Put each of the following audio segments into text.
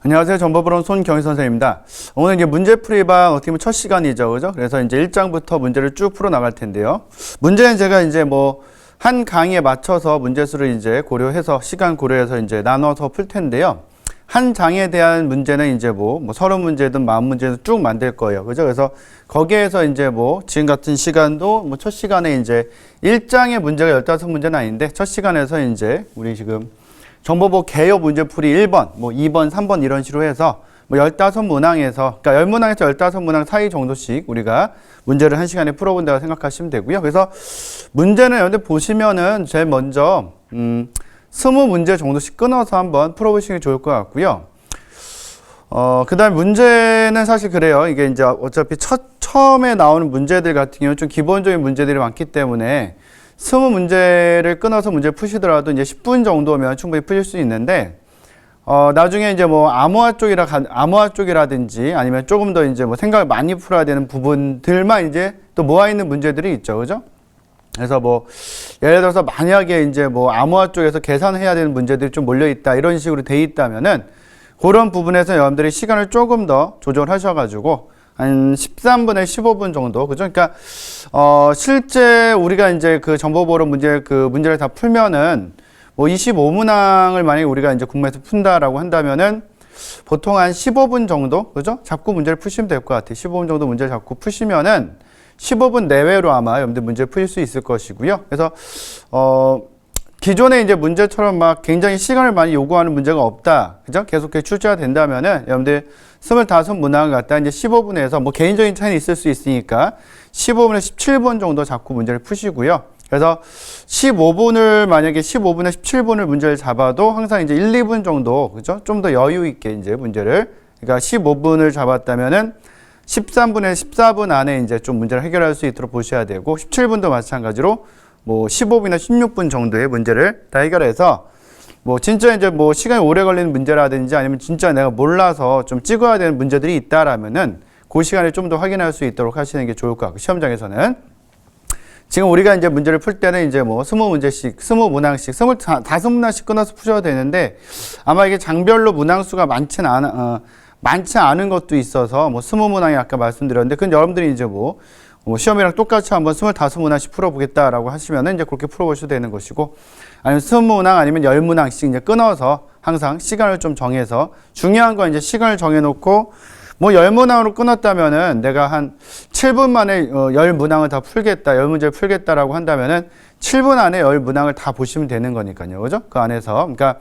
안녕하세요. 정보부론 손경희 선생님입니다. 오늘 이제 문제풀이방 어떻게 보면 첫 시간이죠. 그죠? 그래서 이제 1장부터 문제를 쭉 풀어 나갈 텐데요. 문제는 제가 이제 한 강의에 맞춰서 문제수를 이제 고려해서, 시간 고려해서 이제 나눠서 풀 텐데요. 한 장에 대한 문제는 이제 30문제든 40문제든 쭉 만들 거예요. 그죠? 그래서 거기에서 이제 지금 같은 시간도 첫 시간에 이제 1장의 문제가 15문제는 아닌데 첫 시간에서 이제 우리 지금 정보보 개요 문제풀이 1번, 2번, 3번 이런 식으로 해서 15문항에서, 그러니까 10문항에서 15문항 사이 정도씩 우리가 문제를 한 시간에 풀어본다고 생각하시면 되고요. 그래서 문제는 여러분들 보시면은 제일 먼저 20문제 정도씩 끊어서 한번 풀어보시는 게 좋을 것 같고요. 그 다음에 문제는 사실 그래요. 이게 이제 어차피 처음에 나오는 문제들 같은 경우는 좀 기본적인 문제들이 많기 때문에 20문제를 끊어서 문제 푸시더라도 이제 10분 정도면 충분히 푸실 수 있는데, 나중에 이제 암호화 쪽이라든지 아니면 조금 더 이제 생각을 많이 풀어야 되는 부분들만 이제 또 모아있는 문제들이 있죠. 그죠? 그래서 예를 들어서 만약에 이제 암호화 쪽에서 계산해야 되는 문제들이 좀 몰려있다 이런 식으로 돼 있다면은 그런 부분에서 여러분들이 시간을 조금 더 조절하셔가지고 한 13분에 15분 정도. 그죠? 그러니까, 실제 우리가 이제 그 정보보로 문제를 다 풀면은 25문항을 만약에 우리가 이제 국문에서 푼다라고 한다면은 보통 한 15분 정도. 그죠? 잡고 문제를 푸시면 될 것 같아요. 15분 정도 문제를 잡고 푸시면은 15분 내외로 아마 여러분들 문제 풀 수 있을 것이고요. 그래서, 기존에 이제 문제처럼 굉장히 시간을 많이 요구하는 문제가 없다. 그죠? 계속해서 출제가 된다면은 여러분들 25문항을 갖다 이제 15분에서 개인적인 차이는 있을 수 있으니까 15분에서 17분 정도 잡고 문제를 푸시고요. 그래서 15분에 17분을 문제를 잡아도 항상 이제 1, 2분 정도, 그죠? 좀 더 여유 있게 이제 문제를, 그러니까 15분을 잡았다면은 13분에서 14분 안에 이제 좀 문제를 해결할 수 있도록 보셔야 되고, 17분도 마찬가지로 15분이나 16분 정도의 문제를 다 해결해서 진짜 이제 시간이 오래 걸리는 문제라든지 아니면 진짜 내가 몰라서 좀 찍어야 되는 문제들이 있다라면은 그 시간에 좀 더 확인할 수 있도록 하시는 게 좋을 것 같고, 시험장에서는 지금 우리가 이제 문제를 풀 때는 이제 20문제씩, 20문항씩, 25문항씩 끊어서 푸셔도 되는데 아마 이게 장별로 문항수가 많지 않은 것도 있어서 20문항이 아까 말씀드렸는데 그건 여러분들이 이제 시험이랑 똑같이 한번 25문항씩 풀어보겠다라고 하시면은 이제 그렇게 풀어보셔도 되는 것이고, 아니면 20문항 아니면 10문항씩 이제 끊어서 항상 시간을 좀 정해서, 중요한 건 이제 시간을 정해놓고 10문항으로 끊었다면은 내가 한 7분 만에 10문항을 다 풀겠다, 10문제를 풀겠다라고 한다면은 7분 안에 10문항을 다 보시면 되는 거니까요. 그죠? 그 안에서. 그러니까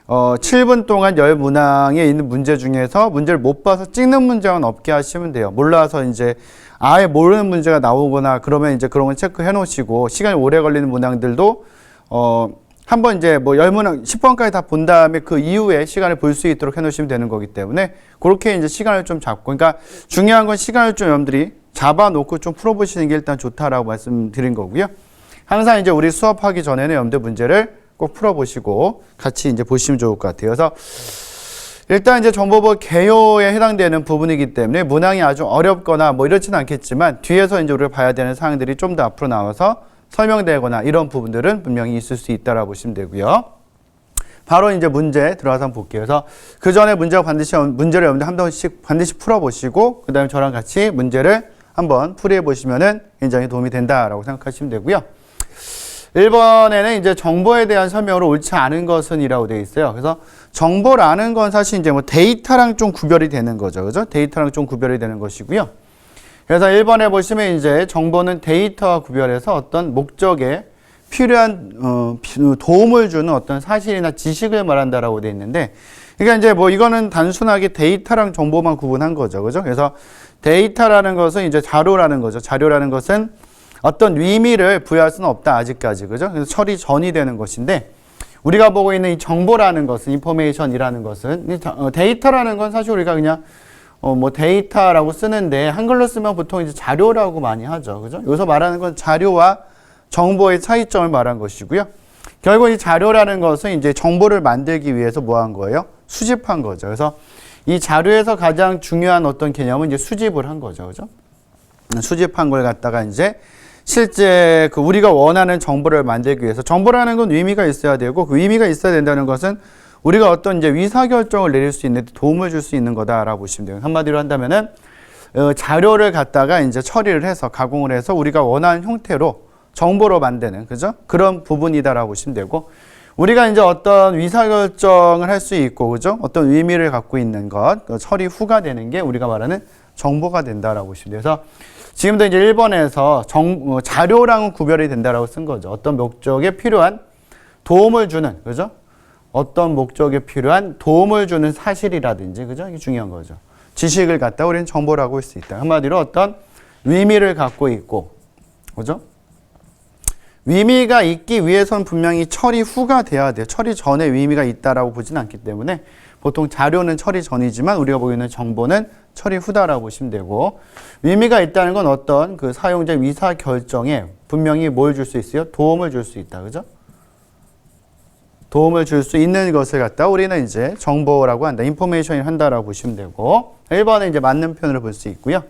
7분 동안 10문항에 있는 문제 중에서 문제를 못 봐서 찍는 문제는 없게 하시면 돼요. 몰라서 이제 아예 모르는 문제가 나오거나 그러면 이제 그런 건 체크해 놓으시고, 시간이 오래 걸리는 문항들도 한번 이제 10문항 10번까지 다 본 다음에 그 이후에 시간을 볼 수 있도록 해 놓으시면 되는 거기 때문에 그렇게 이제 시간을 좀 잡고, 그러니까 중요한 건 시간을 좀 여러분들이 잡아 놓고 좀 풀어 보시는 게 일단 좋다라고 말씀드린 거고요. 항상 이제 우리 수업하기 전에는 여러분들 문제를 꼭 풀어 보시고 같이 이제 보시면 좋을 것 같아요. 그래서 일단 이제 정보보 개요에 해당되는 부분이기 때문에 문항이 아주 어렵거나 이렇지는 않겠지만 뒤에서 이제 우리가 봐야 되는 사항들이 좀 더 앞으로 나와서 설명되거나 이런 부분들은 분명히 있을 수 있다라고 보시면 되고요. 바로 이제 문제 들어가서 한번 볼게요. 그래서 그 전에 문제를 여러분들 한 번씩 반드시 풀어보시고 그 다음에 저랑 같이 문제를 한번 풀이해 보시면은 굉장히 도움이 된다라고 생각하시면 되고요. 1번에는 이제 정보에 대한 설명으로 옳지 않은 것은 이라고 되어 있어요. 그래서 정보라는 건 사실 이제 데이터랑 좀 구별이 되는 거죠. 그죠? 데이터랑 좀 구별이 되는 것이고요. 그래서 1번에 보시면 이제 정보는 데이터와 구별해서 어떤 목적에 필요한, 도움을 주는 어떤 사실이나 지식을 말한다라고 되어 있는데, 그러니까 이제 이거는 단순하게 데이터랑 정보만 구분한 거죠. 그죠? 그래서 데이터라는 것은 이제 자료라는 거죠. 자료라는 것은 어떤 의미를 부여할 수는 없다, 아직까지. 그죠? 그래서 처리 전이 되는 것인데, 우리가 보고 있는 이 정보라는 것은, 인포메이션이라는 것은, 데이터라는 건 사실 우리가 그냥, 데이터라고 쓰는데, 한글로 쓰면 보통 이제 자료라고 많이 하죠. 그죠? 여기서 말하는 건 자료와 정보의 차이점을 말한 것이고요. 결국 이 자료라는 것은 이제 정보를 만들기 위해서 뭐 한 거예요? 수집한 거죠. 그래서 이 자료에서 가장 중요한 어떤 개념은 이제 수집을 한 거죠. 그죠? 수집한 걸 갖다가 이제 실제 우리가 원하는 정보를 만들기 위해서, 정보라는 건 의미가 있어야 되고 그 의미가 있어야 된다는 것은 우리가 어떤 이제 의사결정을 내릴 수 있는 데 도움을 줄 수 있는 거다라고 보시면 돼요. 한마디로 한다면은 자료를 갖다가 이제 처리를 해서 가공을 해서 우리가 원하는 형태로 정보로 만드는, 그죠? 그런 부분이다라고 보시면 되고, 우리가 이제 어떤 의사결정을 할 수 있고, 그죠? 어떤 의미를 갖고 있는 것, 처리 후가 되는 게 우리가 말하는 정보가 된다라고 보시면 돼요. 그래서 지금도 이제 1번에서 자료랑은 구별이 된다라고 쓴 거죠. 어떤 목적에 필요한 도움을 주는, 그죠? 어떤 목적에 필요한 도움을 주는 사실이라든지, 그죠? 이게 중요한 거죠. 지식을 갖다 우리는 정보라고 할 수 있다. 한마디로 어떤 의미를 갖고 있고, 그죠? 의미가 있기 위해서는 분명히 처리 후가 돼야 돼요. 처리 전에 의미가 있다라고 보지는 않기 때문에 보통 자료는 처리 전이지만 우리가 보고 있는 정보는 처리 후다라고 보시면 되고, 의미가 있다는 건 어떤 그 사용자 의사 결정에 분명히 뭘 줄 수 있어요? 도움을 줄 수 있다. 그죠? 도움을 줄 수 있는 것을 갖다 우리는 이제 정보라고 한다. 인포메이션을 한다라고 보시면 되고, 1번에 이제 맞는 표현을 볼 수 있고요.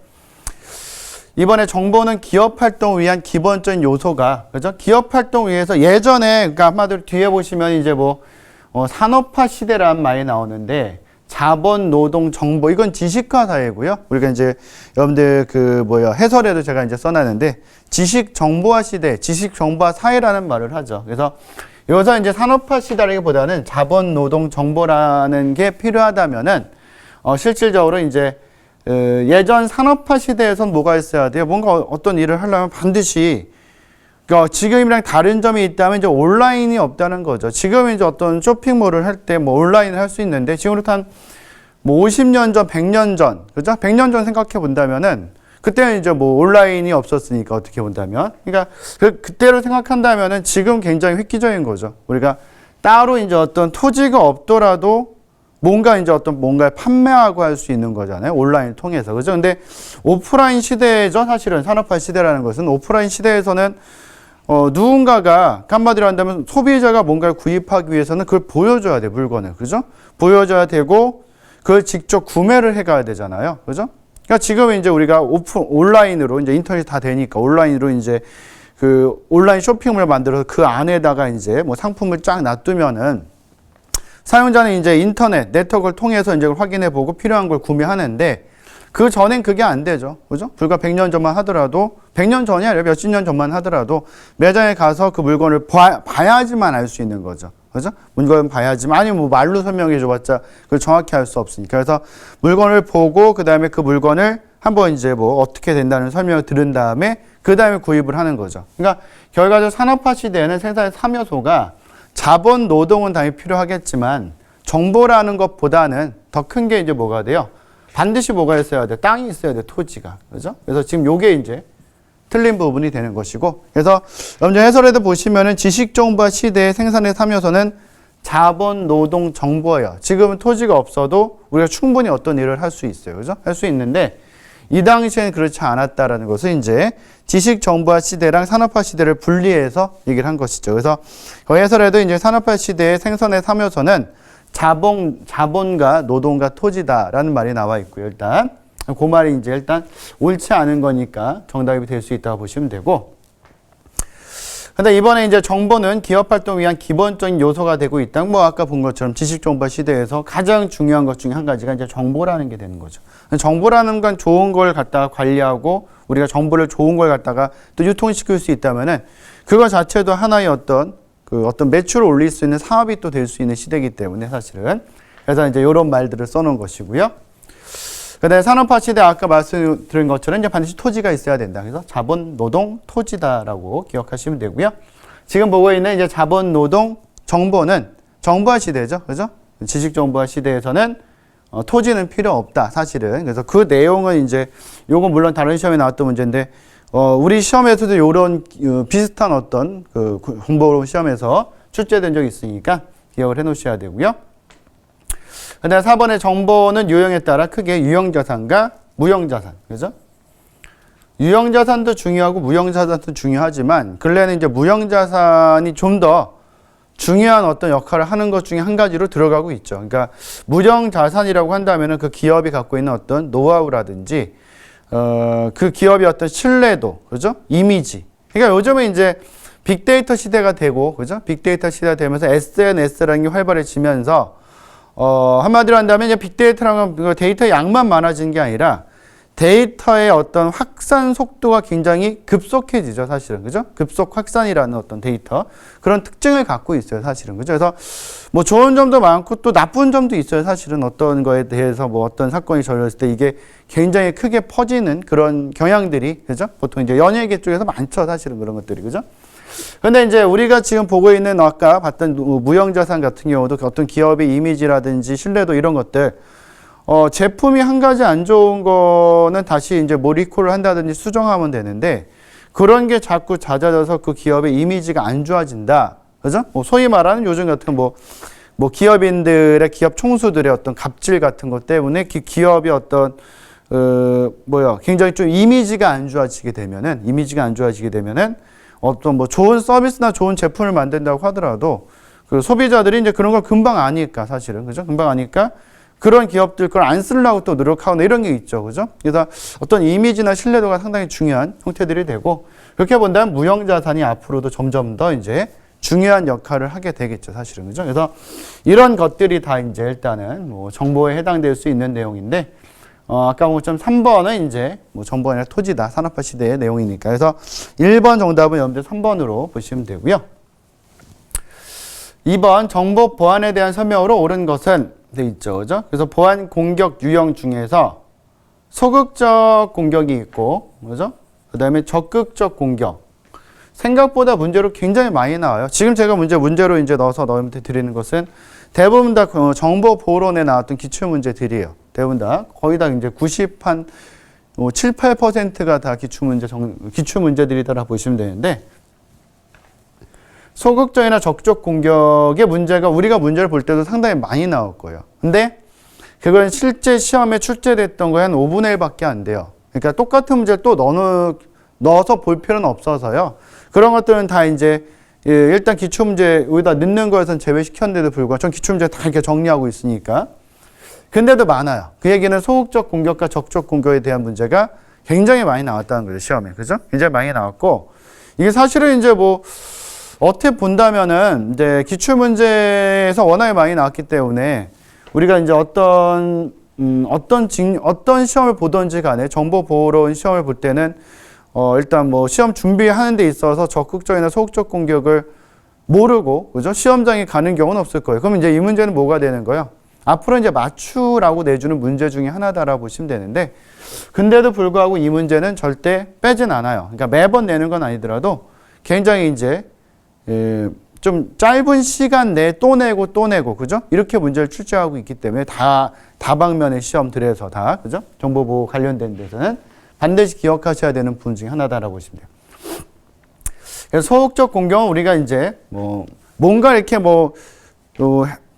이번에 정보는 기업 활동을 위한 기본적인 요소가, 그죠? 기업 활동을 위해서 예전에, 그러니까 한마디로 뒤에 보시면 이제 산업화 시대라는 말이 나오는데, 자본, 노동, 정보, 이건 지식화 사회고요. 우리가 이제 여러분들 해설에도 제가 이제 써놨는데, 지식 정보화 시대, 지식 정보화 사회라는 말을 하죠. 그래서 여기서 이제 산업화 시대라기보다는 자본, 노동, 정보라는 게 필요하다면은, 실질적으로 이제 예전 산업화 시대에선 뭐가 있어야 돼요? 뭔가 어떤 일을 하려면 반드시, 그러니까 지금이랑 다른 점이 있다면 이제 온라인이 없다는 거죠. 지금 이제 어떤 쇼핑몰을 할 때 온라인을 할 수 있는데, 지금부터 한 50년 전, 100년 전, 그죠? 100년 전 생각해 본다면은, 그때는 이제 온라인이 없었으니까 어떻게 본다면. 그러니까 그때로 생각한다면은 지금 굉장히 획기적인 거죠. 우리가 따로 이제 어떤 토지가 없더라도 뭔가를 판매하고 할 수 있는 거잖아요. 온라인을 통해서. 그죠? 근데 오프라인 시대죠. 사실은 산업화 시대라는 것은 오프라인 시대에서는 누군가가 한마디로 한다면 소비자가 뭔가를 구입하기 위해서는 그걸 보여줘야 돼, 물건을. 그죠? 보여줘야 되고 그걸 직접 구매를 해가야 되잖아요. 그죠? 그러니까 지금 이제 우리가 온라인으로 이제 인터넷이 다 되니까 온라인으로 이제 그 온라인 쇼핑몰을 만들어서 그 안에다가 이제 상품을 쫙 놔두면은 사용자는 이제 인터넷, 네트워크를 통해서 이제 확인해 보고 필요한 걸 구매하는데, 그 전엔 그게 안 되죠. 그죠? 불과 100년 전만 하더라도, 100년 전이 아니라 몇십 년 전만 하더라도 매장에 가서 그 물건을 봐야지만 알 수 있는 거죠. 그죠? 물건 봐야지만, 아니면 말로 설명해 줘봤자 그걸 정확히 알 수 없으니까. 그래서 물건을 보고, 그 다음에 그 물건을 한번 이제 어떻게 된다는 설명을 들은 다음에, 그 다음에 구입을 하는 거죠. 그러니까 결과적으로 산업화 시대에는 생산의 3요소가 자본, 노동은 당연히 필요하겠지만 정보라는 것보다는 더 큰 게 이제 뭐가 돼요? 반드시 뭐가 있어야 돼? 땅이 있어야 돼, 토지가. 그죠? 그래서 지금 요게 이제 틀린 부분이 되는 것이고, 그래서 여러분들 해설에도 보시면은 지식정보화 시대의 생산의 3요소는 자본, 노동, 정보예요. 지금은 토지가 없어도 우리가 충분히 어떤 일을 할 수 있어요. 그죠? 할 수 있는데 이 당시에는 그렇지 않았다라는 것을 이제 지식정보화 시대랑 산업화 시대를 분리해서 얘기를 한 것이죠. 그래서 해설에도 이제 산업화 시대의 생산의 3요소는 자본과 노동과 토지다라는 말이 나와 있고요. 일단 그 말이 이제 일단 옳지 않은 거니까 정답이 될 수 있다고 보시면 되고, 근데 이번에 이제 정보는 기업 활동을 위한 기본적인 요소가 되고 있다. 아까 본 것처럼 지식정보화 시대에서 가장 중요한 것 중에 한 가지가 이제 정보라는 게 되는 거죠. 정보라는 건 좋은 걸 갖다가 관리하고 우리가 정보를 좋은 걸 갖다가 또 유통시킬 수 있다면은 그거 자체도 하나의 어떤 매출을 올릴 수 있는 사업이 또 될 수 있는 시대이기 때문에 사실은. 그래서 이제 이런 말들을 써놓은 것이고요. 그다음에 산업화 시대 아까 말씀드린 것처럼 이제 반드시 토지가 있어야 된다. 그래서 자본, 노동, 토지다라고 기억하시면 되고요. 지금 보고 있는 이제 자본, 노동, 정보는 정보화 시대죠. 그죠? 지식 정보화 시대에서는 토지는 필요 없다. 사실은. 그래서 그 내용은 이제 요건 물론 다른 시험에 나왔던 문제인데 우리 시험에서도 요런 비슷한 어떤 그 공보 시험에서 출제된 적이 있으니까 기억을 해 놓으셔야 되고요. 그 다음에 4번의 정보는 유형에 따라 크게 유형자산과 무형자산. 그죠? 유형자산도 중요하고 무형자산도 중요하지만, 근래는 이제 무형자산이 좀 더 중요한 어떤 역할을 하는 것 중에 한 가지로 들어가고 있죠. 그러니까 무형자산이라고 한다면은 그 기업이 갖고 있는 어떤 노하우라든지, 그 기업의 어떤 신뢰도, 그죠? 이미지. 그러니까 요즘에 이제 빅데이터 시대가 되고, 그죠? 빅데이터 시대가 되면서 SNS라는 게 활발해지면서 한마디로 한다면 이제 빅데이터라는 건 데이터 양만 많아지는 게 아니라 데이터의 어떤 확산 속도가 굉장히 급속해지죠, 사실은. 그죠? 급속 확산이라는 어떤 데이터. 그런 특징을 갖고 있어요, 사실은. 그죠? 그래서 뭐 좋은 점도 많고 또 나쁜 점도 있어요, 사실은. 어떤 거에 대해서 뭐 어떤 사건이 저렸을 때 이게 굉장히 크게 퍼지는 그런 경향들이, 그죠? 보통 이제 연예계 쪽에서 많죠, 사실은 그런 것들이. 그죠? 근데 이제 우리가 지금 보고 있는 아까 봤던 무형자산 같은 경우도 어떤 기업의 이미지라든지 신뢰도 이런 것들, 제품이 한 가지 안 좋은 거는 다시 이제 뭐 리콜을 한다든지 수정하면 되는데 그런 게 자꾸 잦아져서 그 기업의 이미지가 안 좋아진다. 그죠? 뭐 소위 말하는 요즘 같은 뭐 기업인들의 기업 총수들의 어떤 갑질 같은 것 때문에 기업이 어떤 굉장히 좀 이미지가 안 좋아지게 되면은 어떤 뭐 좋은 서비스나 좋은 제품을 만든다고 하더라도 그 소비자들이 이제 그런 걸 금방 아니까 사실은. 그죠? 금방 아니까 그런 기업들 걸 안 쓰려고 또 노력하거나 이런 게 있죠. 그죠? 그래서 어떤 이미지나 신뢰도가 상당히 중요한 형태들이 되고 그렇게 본다면 무형자산이 앞으로도 점점 더 이제 중요한 역할을 하게 되겠죠. 사실은. 그죠? 그래서 이런 것들이 다 이제 일단은 뭐 정보에 해당될 수 있는 내용인데 아까 5.3번은 이제 뭐 정보가 아니라 토지다. 산업화 시대의 내용이니까. 그래서 1번 정답은 여러분들 3번으로 보시면 되고요. 2번 정보 보안에 대한 설명으로 옳은 것은 돼 있죠. 그죠? 그래서 보안 공격 유형 중에서 소극적 공격이 있고, 그죠? 그 다음에 적극적 공격. 생각보다 문제로 굉장히 많이 나와요. 지금 제가 문제로 이제 넣어서 너희한테 드리는 것은 대부분 다 정보 보호론에 나왔던 기출 문제들이에요. 대부분 다. 거의 다 이제 7, 8%가 다 기출 문제들이다라 보시면 되는데, 소극적이나 적극적 공격의 문제가 우리가 문제를 볼 때도 상당히 많이 나올 거예요. 근데 그건 실제 시험에 출제됐던 거에 한 5분의 1밖에 안 돼요. 그러니까 똑같은 문제를 또 넣어서 볼 필요는 없어서요. 그런 것들은 다 이제 일단 기출문제 여기다 넣는 거에선 제외시켰는데도 불구하고 전 기출문제 다 이렇게 정리하고 있으니까. 근데도 많아요. 그 얘기는 소극적 공격과 적극적 공격에 대한 문제가 굉장히 많이 나왔다는 거죠, 시험에. 그죠? 굉장히 많이 나왔고, 이게 사실은 이제 뭐 어떻게 본다면은 이제 기출문제에서 워낙에 많이 나왔기 때문에 우리가 이제 어떤 시험을 보든지 간에 정보 보호론 시험을 볼 때는 일단 뭐 시험 준비하는 데 있어서 적극적이나 소극적 공격을 모르고, 그죠? 시험장에 가는 경우는 없을 거예요. 그럼 이제 이 문제는 뭐가 되는 거예요? 앞으로 이제 맞추라고 내주는 문제 중에 하나다라고 보시면 되는데, 근데도 불구하고 이 문제는 절대 빼진 않아요. 그러니까 매번 내는 건 아니더라도 굉장히 이제 좀 짧은 시간 내에 또 내고, 그죠? 이렇게 문제를 출제하고 있기 때문에 다방면의 시험들에서 다, 그죠? 정보보호 관련된 데서는 반드시 기억하셔야 되는 부분 중에 하나다라고 보시면 돼요. 그래서 소극적 공격은 우리가 이제 뭔가 이렇게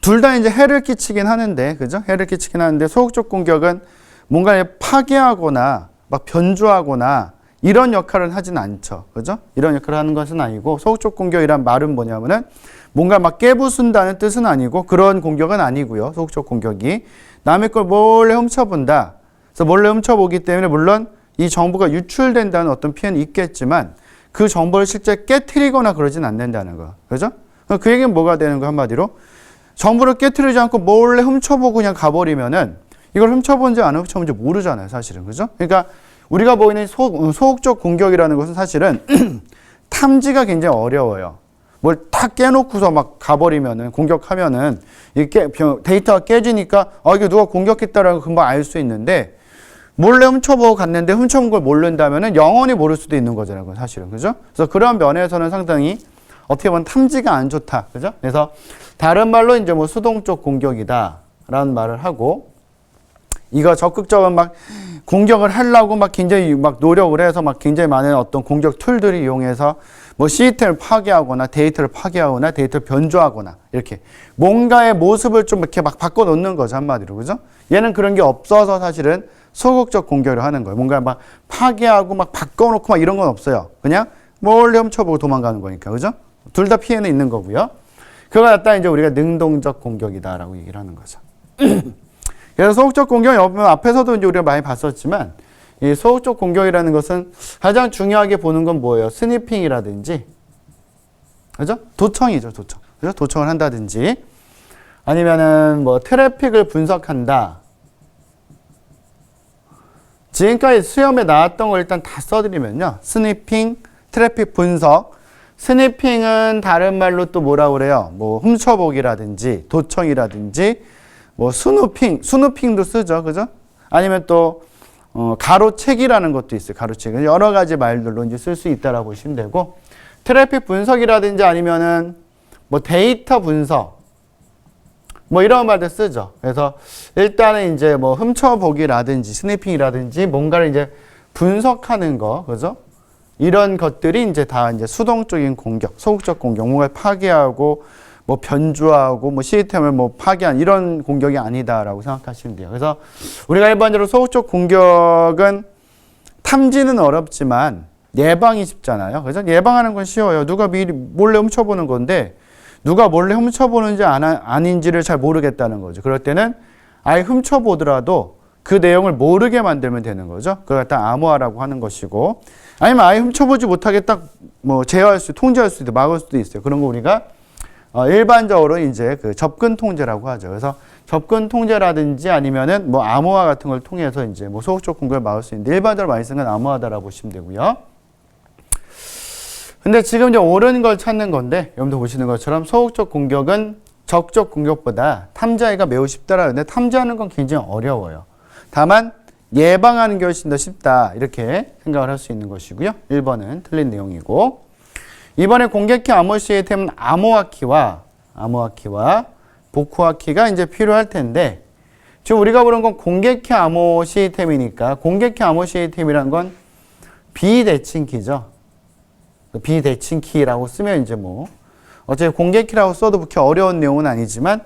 둘 다 이제 해를 끼치긴 하는데, 그죠? 해를 끼치긴 하는데, 소극적 공격은 뭔가 파괴하거나 막 변조하거나 이런 역할을 하진 않죠. 그죠? 이런 역할을 하는 것은 아니고, 소극적 공격이란 말은 뭐냐면은 뭔가 막 깨부순다는 뜻은 아니고 그런 공격은 아니고요. 소극적 공격이 남의 걸 몰래 훔쳐본다. 그래서 몰래 훔쳐보기 때문에 물론 이 정보가 유출된다는 어떤 피해는 있겠지만 그 정보를 실제 깨트리거나 그러진 않는다는 거. 그죠? 그 얘기는 뭐가 되는 거 한마디로? 정보를 깨트리지 않고 몰래 훔쳐보고 그냥 가버리면은 이걸 훔쳐본지 안 훔쳐본지 모르잖아요. 사실은. 그죠? 그러니까 우리가 보이는 소극적 공격이라는 것은 사실은 탐지가 굉장히 어려워요. 뭘 탁 깨놓고서 막 가버리면은, 공격하면은, 데이터가 깨지니까, 이게 누가 공격했다라고 금방 알 수 있는데, 몰래 훔쳐보고 갔는데 훔쳐본 걸 모른다면은 영원히 모를 수도 있는 거잖아요. 사실은. 그죠? 그래서 그런 면에서는 상당히 어떻게 보면 탐지가 안 좋다. 그죠? 그래서 다른 말로 이제 뭐 수동적 공격이다. 라는 말을 하고, 이거 적극적으로 막 공격을 하려고 막 굉장히 막 노력을 해서 막 굉장히 많은 어떤 공격 툴들을 이용해서 뭐 시스템을 파괴하거나 데이터를 파괴하거나 데이터를 변조하거나 이렇게 뭔가의 모습을 좀 이렇게 막 바꿔놓는 거죠. 한마디로. 그죠? 얘는 그런 게 없어서 사실은 소극적 공격을 하는 거예요. 뭔가 막 파괴하고 막 바꿔놓고 막 이런 건 없어요. 그냥 몰래 훔쳐보고 도망가는 거니까. 그죠? 둘 다 피해는 있는 거고요. 그거 갖다 이제 우리가 능동적 공격이다라고 얘기를 하는 거죠. 그래서 소극적 공격, 앞에서도 이제 우리가 많이 봤었지만, 이 소극적 공격이라는 것은 가장 중요하게 보는 건 뭐예요? 스니핑이라든지, 그죠? 도청이죠, 도청. 그죠? 도청을 한다든지, 아니면은 뭐 트래픽을 분석한다. 지금까지 시험에 나왔던 걸 일단 다 써드리면요. 스니핑, 트래픽 분석. 스니핑은 다른 말로 또 뭐라고 그래요? 뭐 훔쳐보기라든지 도청이라든지 뭐 스누핑도 쓰죠. 그죠? 아니면 또 가로채기라는 것도 있어요. 가로채기. 여러 가지 말들로 이제 쓸 수 있다라고 보시면 되고, 트래픽 분석이라든지 아니면은 뭐 데이터 분석 뭐 이런 말들 쓰죠. 그래서 일단은 이제 뭐 훔쳐보기라든지 스니핑이라든지 뭔가를 이제 분석하는 거, 그죠? 이런 것들이 이제 다 이제 수동적인 공격, 소극적 공격, 뭔가를 파괴하고 뭐 변주하고 뭐 시스템을 뭐 파괴한 이런 공격이 아니다라고 생각하시면 돼요. 그래서 우리가 일반적으로 소극적 공격은 탐지는 어렵지만 예방이 쉽잖아요. 그래서 예방하는 건 쉬워요. 누가 미리 몰래 훔쳐보는 건데 누가 몰래 훔쳐보는지 아닌지를 잘 모르겠다는 거죠. 그럴 때는 아예 훔쳐보더라도 그 내용을 모르게 만들면 되는 거죠. 그걸 갖다 암호화라고 하는 것이고, 아니면 아예 훔쳐보지 못하게 딱 뭐 제어할 수, 통제할 수도 있고 막을 수도 있어요. 그런 거 우리가 일반적으로 이제 그 접근 통제라고 하죠. 그래서 접근 통제라든지 아니면은 뭐 암호화 같은 걸 통해서 이제 뭐 소극적 공격을 막을 수 있는데, 일반적으로 많이 쓰는 건 암호화다라고 보시면 되고요. 근데 지금 이제 옳은 걸 찾는 건데, 여러분들 보시는 것처럼 소극적 공격은 적적 공격보다 탐지하기가 매우 쉽다라는데, 탐지하는 건 굉장히 어려워요. 다만 예방하는 게 훨씬 더 쉽다, 이렇게 생각을 할 수 있는 것이고요. 1번은 틀린 내용이고, 이번에 공격키 암호 시스템은 암호화 키와 복호화 키가 이제 필요할 텐데, 지금 우리가 보는 건 공격키 암호 시스템이니까 공격키 암호 시스템이란 건 비대칭 키죠. 비대칭 키라고 쓰면 이제 뭐 어차피 공개키라고 써도 그렇게 어려운 내용은 아니지만,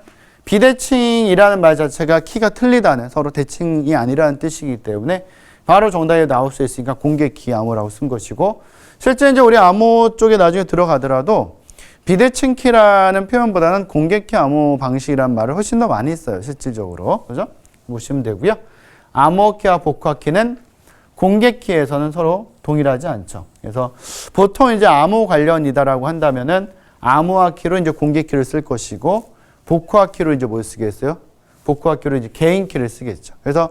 비대칭이라는 말 자체가 키가 틀리다는, 서로 대칭이 아니라는 뜻이기 때문에 바로 정답이 나올 수 있으니까 공개키 암호라고 쓴 것이고, 실제 이제 우리 암호 쪽에 나중에 들어가더라도 비대칭 키라는 표현보다는 공개키 암호 방식이라는 말을 훨씬 더 많이 써요. 실질적으로. 그죠? 보시면 되고요. 암호 키와 복화 키는 공개키에서는 서로 동일하지 않죠. 그래서 보통 이제 암호 관련이다라고 한다면은 암호화 키로 이제 공개키를 쓸 것이고, 복호화 키로 이제 뭘 쓰겠어요? 복호화 키로 이제 개인 키를 쓰겠죠. 그래서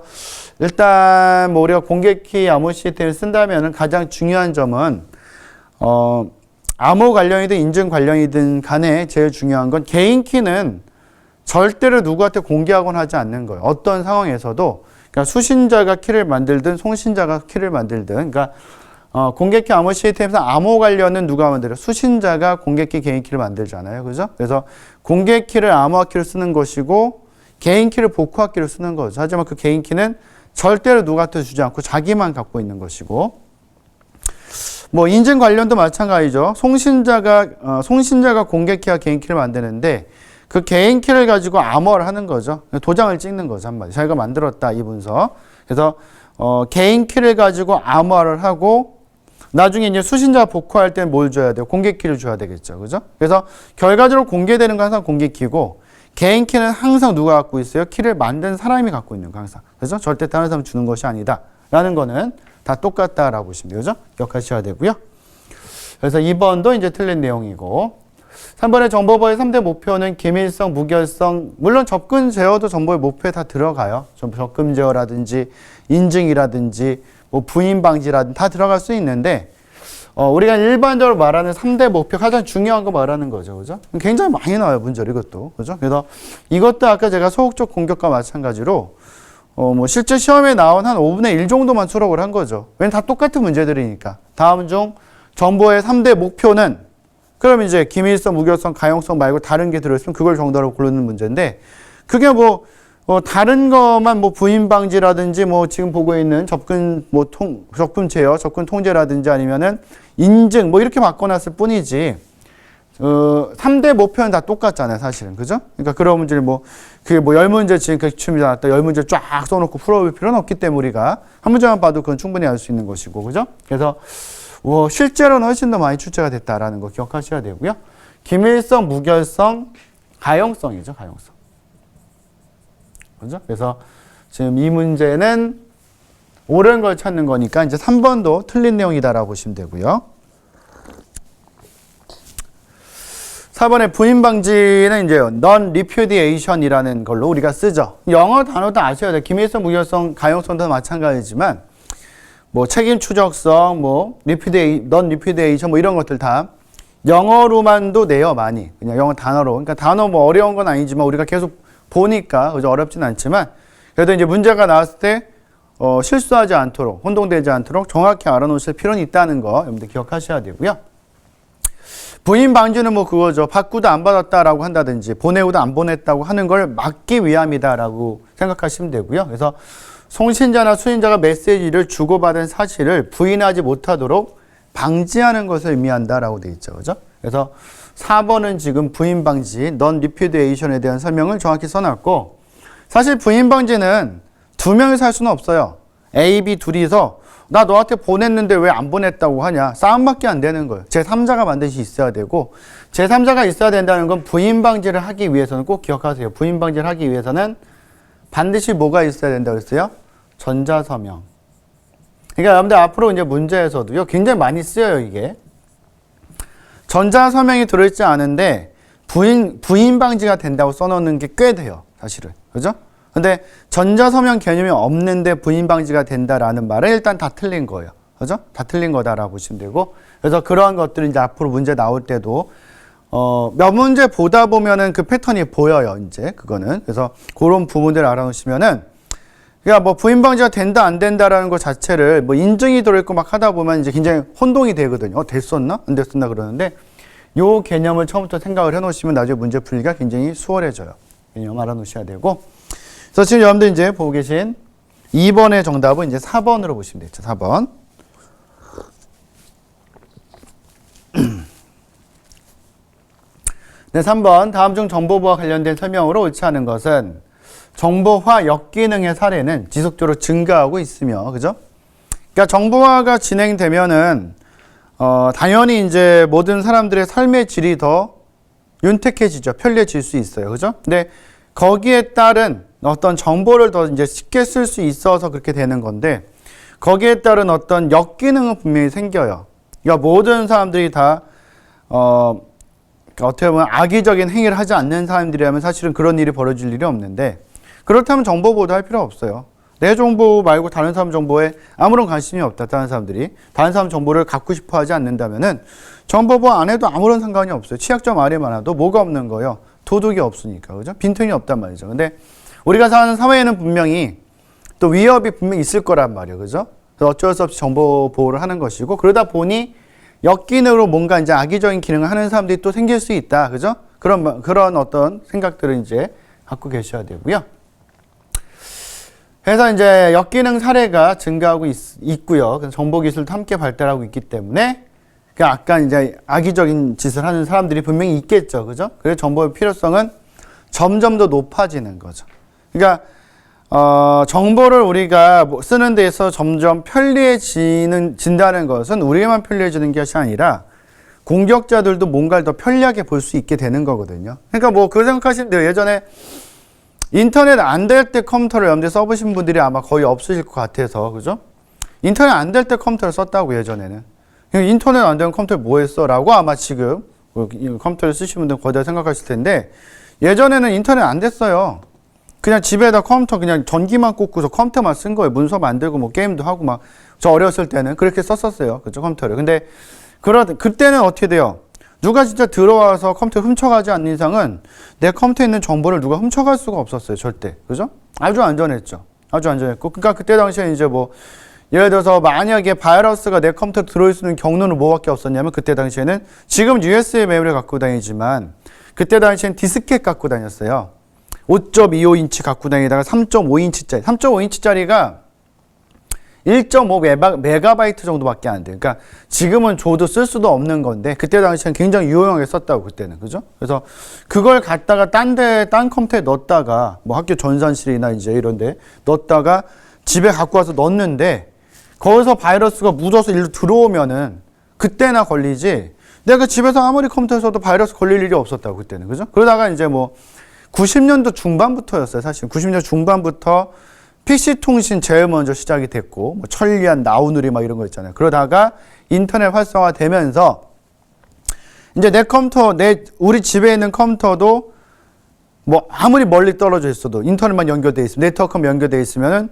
일단 뭐 우리가 공개키 암호 시스템을 쓴다면은 가장 중요한 점은 암호 관련이든 인증 관련이든 간에 제일 중요한 건 개인 키는 절대로 누구한테 공개하거나 하지 않는 거예요. 어떤 상황에서도. 그러니까 수신자가 키를 만들든 송신자가 키를 만들든, 그러니까 공개키 암호 시스템에서 암호 관련은 누가 만들어요? 수신자가 공개키 개인 키를 만들잖아요. 그죠? 그래서 공개키를 암호화 키로 쓰는 것이고 개인 키를 복호화 키로 쓰는 거죠. 하지만 그 개인 키는 절대로 누구한테 주지 않고 자기만 갖고 있는 것이고, 뭐 인증 관련도 마찬가지죠. 송신자가 공개키와 개인 키를 만드는데 그 개인 키를 가지고 암호화를 하는 거죠. 도장을 찍는 거죠. 한마디. 자기가 만들었다, 이 문서. 그래서 개인 키를 가지고 암호화를 하고, 나중에 이제 수신자 복호할 때는 뭘 줘야 돼요? 공개키를 줘야 되겠죠. 그죠? 그래서 결과적으로 공개되는 건 항상 공개키고, 개인 키는 항상 누가 갖고 있어요? 키를 만든 사람이 갖고 있는 거, 항상. 그래서 절대 다른 사람 주는 것이 아니다 라는 거는 다 똑같다라고 보시면 돼요. 그죠? 기억하셔야 되고요. 그래서 2번도 이제 틀린 내용이고, 3번의 정보보호의 3대 목표는 기밀성, 무결성, 물론 접근 제어도 정보의 목표에 다 들어가요. 접근 제어라든지 인증이라든지 뭐 부인 방지라든지 다 들어갈 수 있는데, 우리가 일반적으로 말하는 3대 목표, 가장 중요한 거 말하는 거죠. 그죠? 굉장히 많이 나와요, 문제를, 이것도. 그죠? 그래서 이것도 아까 제가 소극적 공격과 마찬가지로 뭐 실제 시험에 나온 한 5분의 1 정도만 수록을 한 거죠. 왜냐면 다 똑같은 문제들이니까. 다음 중 정보의 3대 목표는, 그럼 이제 기밀성, 무결성, 가용성 말고 다른 게 들어있으면 그걸 정답으로 고르는 문제인데, 그게 뭐 다른 것만 뭐 부인 방지라든지 뭐 지금 보고 있는 접근 접근 제어, 접근 통제라든지 아니면은 인증 뭐 이렇게 바꿔놨을 뿐이지, 3대 목표는 다 똑같잖아요, 사실은. 그죠? 그러니까 그런 문제를 그게 10문제 지금까지 취임이 나왔다, 10문제 쫙 써놓고 풀어볼 필요는 없기 때문에 우리가 한 문제만 봐도 그건 충분히 알 수 있는 것이고, 그죠? 그래서 실제로는 훨씬 더 많이 출제가 됐다라는 거 기억하셔야 되고요. 기밀성, 무결성, 가용성이죠, 가용성. 그죠? 그래서 지금 이 문제는 옳은 걸 찾는 거니까 이제 3번도 틀린 내용이다라고 보시면 되고요. 4번에 부인 방지는 이제 non-repudiation이라는 걸로 우리가 쓰죠. 영어 단어도 아셔야 돼요. 기밀성, 무결성, 가용성도 마찬가지지만 뭐 책임 추적성, 뭐 non-repudiation 뭐 이런 것들 다 영어로만도 내요, 많이. 그냥 영어 단어로. 그러니까 단어 뭐 어려운 건 아니지만 우리가 계속 보니까 그죠? 어렵진 않지만 그래도 이제 문제가 나왔을 때 실수하지 않도록, 혼동되지 않도록 정확히 알아놓으실 필요는 있다는 거 여러분들 기억하셔야 되고요. 부인 방지는 뭐 그거죠. 받고도 안 받았다라고 한다든지 보내고도 안 보냈다고 하는 걸 막기 위함이다라고 생각하시면 되고요. 그래서 송신자나 수신자가 메시지를 주고받은 사실을 부인하지 못하도록 방지하는 것을 의미한다라고 되어 있죠. 그죠? 그래서 4번은 지금 부인 방지, non-repudiation에 대한 설명을 정확히 써놨고 사실 부인 방지는 두 명이서 할 수는 없어요. A, B 둘이서 나 너한테 보냈는데 왜 안 보냈다고 하냐. 싸움밖에 안 되는 거예요. 제3자가 반드시 있어야 되고 제3자가 있어야 된다는 건 부인 방지를 하기 위해서는 꼭 기억하세요. 부인 방지를 하기 위해서는 반드시 뭐가 있어야 된다고 했어요? 전자서명. 그러니까 여러분들 앞으로 이제 문제에서도요. 굉장히 많이 쓰여요, 이게. 전자서명이 들어있지 않은데 부인 방지가 된다고 써놓는 게 꽤 돼요, 사실은. 그죠? 근데 전자서명 개념이 없는데 부인 방지가 된다라는 말은 일단 다 틀린 거예요. 그죠? 다 틀린 거다라고 보시면 되고. 그래서 그러한 것들은 이제 앞으로 문제 나올 때도, 몇 문제 보다 보면은 그 패턴이 보여요, 이제. 그거는. 그래서 그런 부분들을 알아놓으시면은, 그러니까 뭐 부인 방지가 된다, 안 된다라는 것 자체를 뭐 인증이 들어있고 막 하다 보면 이제 굉장히 혼동이 되거든요. 됐었나? 안 됐었나? 그러는데, 요 개념을 처음부터 생각을 해 놓으시면 나중에 문제 풀기가 굉장히 수월해져요. 개념 알아놓으셔야 되고. 그래서 지금 여러분들 이제 보고 계신 2번의 정답은 이제 4번으로 보시면 되죠. 4번. 네, 3번. 다음 중 정보보와 관련된 설명으로 옳지 않은 것은 정보화 역기능의 사례는 지속적으로 증가하고 있으며, 그죠? 그러니까 정보화가 진행되면은, 당연히 이제 모든 사람들의 삶의 질이 더 윤택해지죠. 편리해질 수 있어요. 그죠? 근데 거기에 따른 어떤 정보를 더 이제 쉽게 쓸 수 있어서 그렇게 되는 건데 거기에 따른 어떤 역기능은 분명히 생겨요. 그러니까 모든 사람들이 다 어떻게 보면 악의적인 행위를 하지 않는 사람들이라면 사실은 그런 일이 벌어질 일이 없는데 그렇다면 정보보도 할 필요 없어요. 내 정보 말고 다른 사람 정보에 아무런 관심이 없다. 다른 사람들이 다른 사람 정보를 갖고 싶어 하지 않는다면은 정보보 안 해도 아무런 상관이 없어요. 취약점 아래 많아도 뭐가 없는 거예요? 도둑이 없으니까. 그죠? 빈틈이 없단 말이죠. 근데 우리가 사는 사회에는 분명히 또 위협이 분명히 있을 거란 말이에요. 그죠? 그래서 어쩔 수 없이 정보 보호를 하는 것이고 그러다 보니 역기능으로 뭔가 이제 악의적인 기능을 하는 사람들이 또 생길 수 있다. 그죠? 그런 어떤 생각들을 이제 갖고 계셔야 되고요. 그래서 이제 역기능 사례가 증가하고 있고요. 그래서 정보기술도 함께 발달하고 있기 때문에 아까 이제 악의적인 짓을 하는 사람들이 분명히 있겠죠. 그죠? 그래서 정보의 필요성은 점점 더 높아지는 거죠. 그러니까, 정보를 우리가 쓰는 데서 점점 편리해진다는 것은 우리만 편리해지는 것이 아니라 공격자들도 뭔가를 더 편리하게 볼 수 있게 되는 거거든요. 그러니까 뭐, 그 생각하시면 돼요. 예전에 인터넷 안 될 때 컴퓨터를 여러분들 써보신 분들이 아마 거의 없으실 것 같아서, 그죠? 인터넷 안 될 때 컴퓨터를 썼다고, 예전에는. 인터넷 안 되는 컴퓨터 뭐 했어? 라고 아마 지금 컴퓨터를 쓰시는 분들 거의 다 생각하실 텐데, 예전에는 인터넷 안 됐어요. 그냥 집에다 컴퓨터 그냥 전기만 꽂고서 컴퓨터만 쓴 거예요. 문서 만들고 뭐 게임도 하고 막, 저 어렸을 때는 그렇게 썼었어요. 그죠? 컴퓨터를. 근데, 그때는 어떻게 돼요? 누가 진짜 들어와서 컴퓨터 훔쳐가지 않는 이상은 내 컴퓨터에 있는 정보를 누가 훔쳐갈 수가 없었어요. 절대. 그죠? 아주 안전했죠. 아주 안전했고. 그러니까 그때 당시에 이제 뭐, 예를 들어서 만약에 바이러스가 내 컴퓨터에 들어올 수 있는 경로는 뭐밖에 없었냐면 그때 당시에는 지금 USB 메모리를 갖고 다니지만 그때 당시에는 디스켓 갖고 다녔어요. 5.25인치 갖고 다니다가 3.5인치짜리. 3.5인치짜리가 1.5 메가바이트 정도밖에 안 돼요. 그러니까 지금은 줘도 쓸 수도 없는 건데 그때 당시엔 굉장히 유용하게 썼다고 그때는. 그죠? 그래서 그걸 갖다가 딴 컴퓨터에 넣었다가 뭐 학교 전산실이나 이제 이런 데 넣었다가 집에 갖고 와서 넣었는데 거기서 바이러스가 묻어서 일로 들어오면은 그때나 걸리지 내가 집에서 아무리 컴퓨터 써도 바이러스 걸릴 일이 없었다고 그때는. 그죠? 그러다가 이제 뭐 90년도 중반부터였어요. 사실 90년도 중반부터 PC 통신 제일 먼저 시작이 됐고 뭐 천리안 나우누리 막 이런 거 있잖아요. 그러다가 인터넷 활성화되면서 이제 내 컴퓨터, 우리 집에 있는 컴퓨터도 뭐 아무리 멀리 떨어져 있어도 인터넷만 연결돼 있으면, 네트워크만 연결돼 있으면은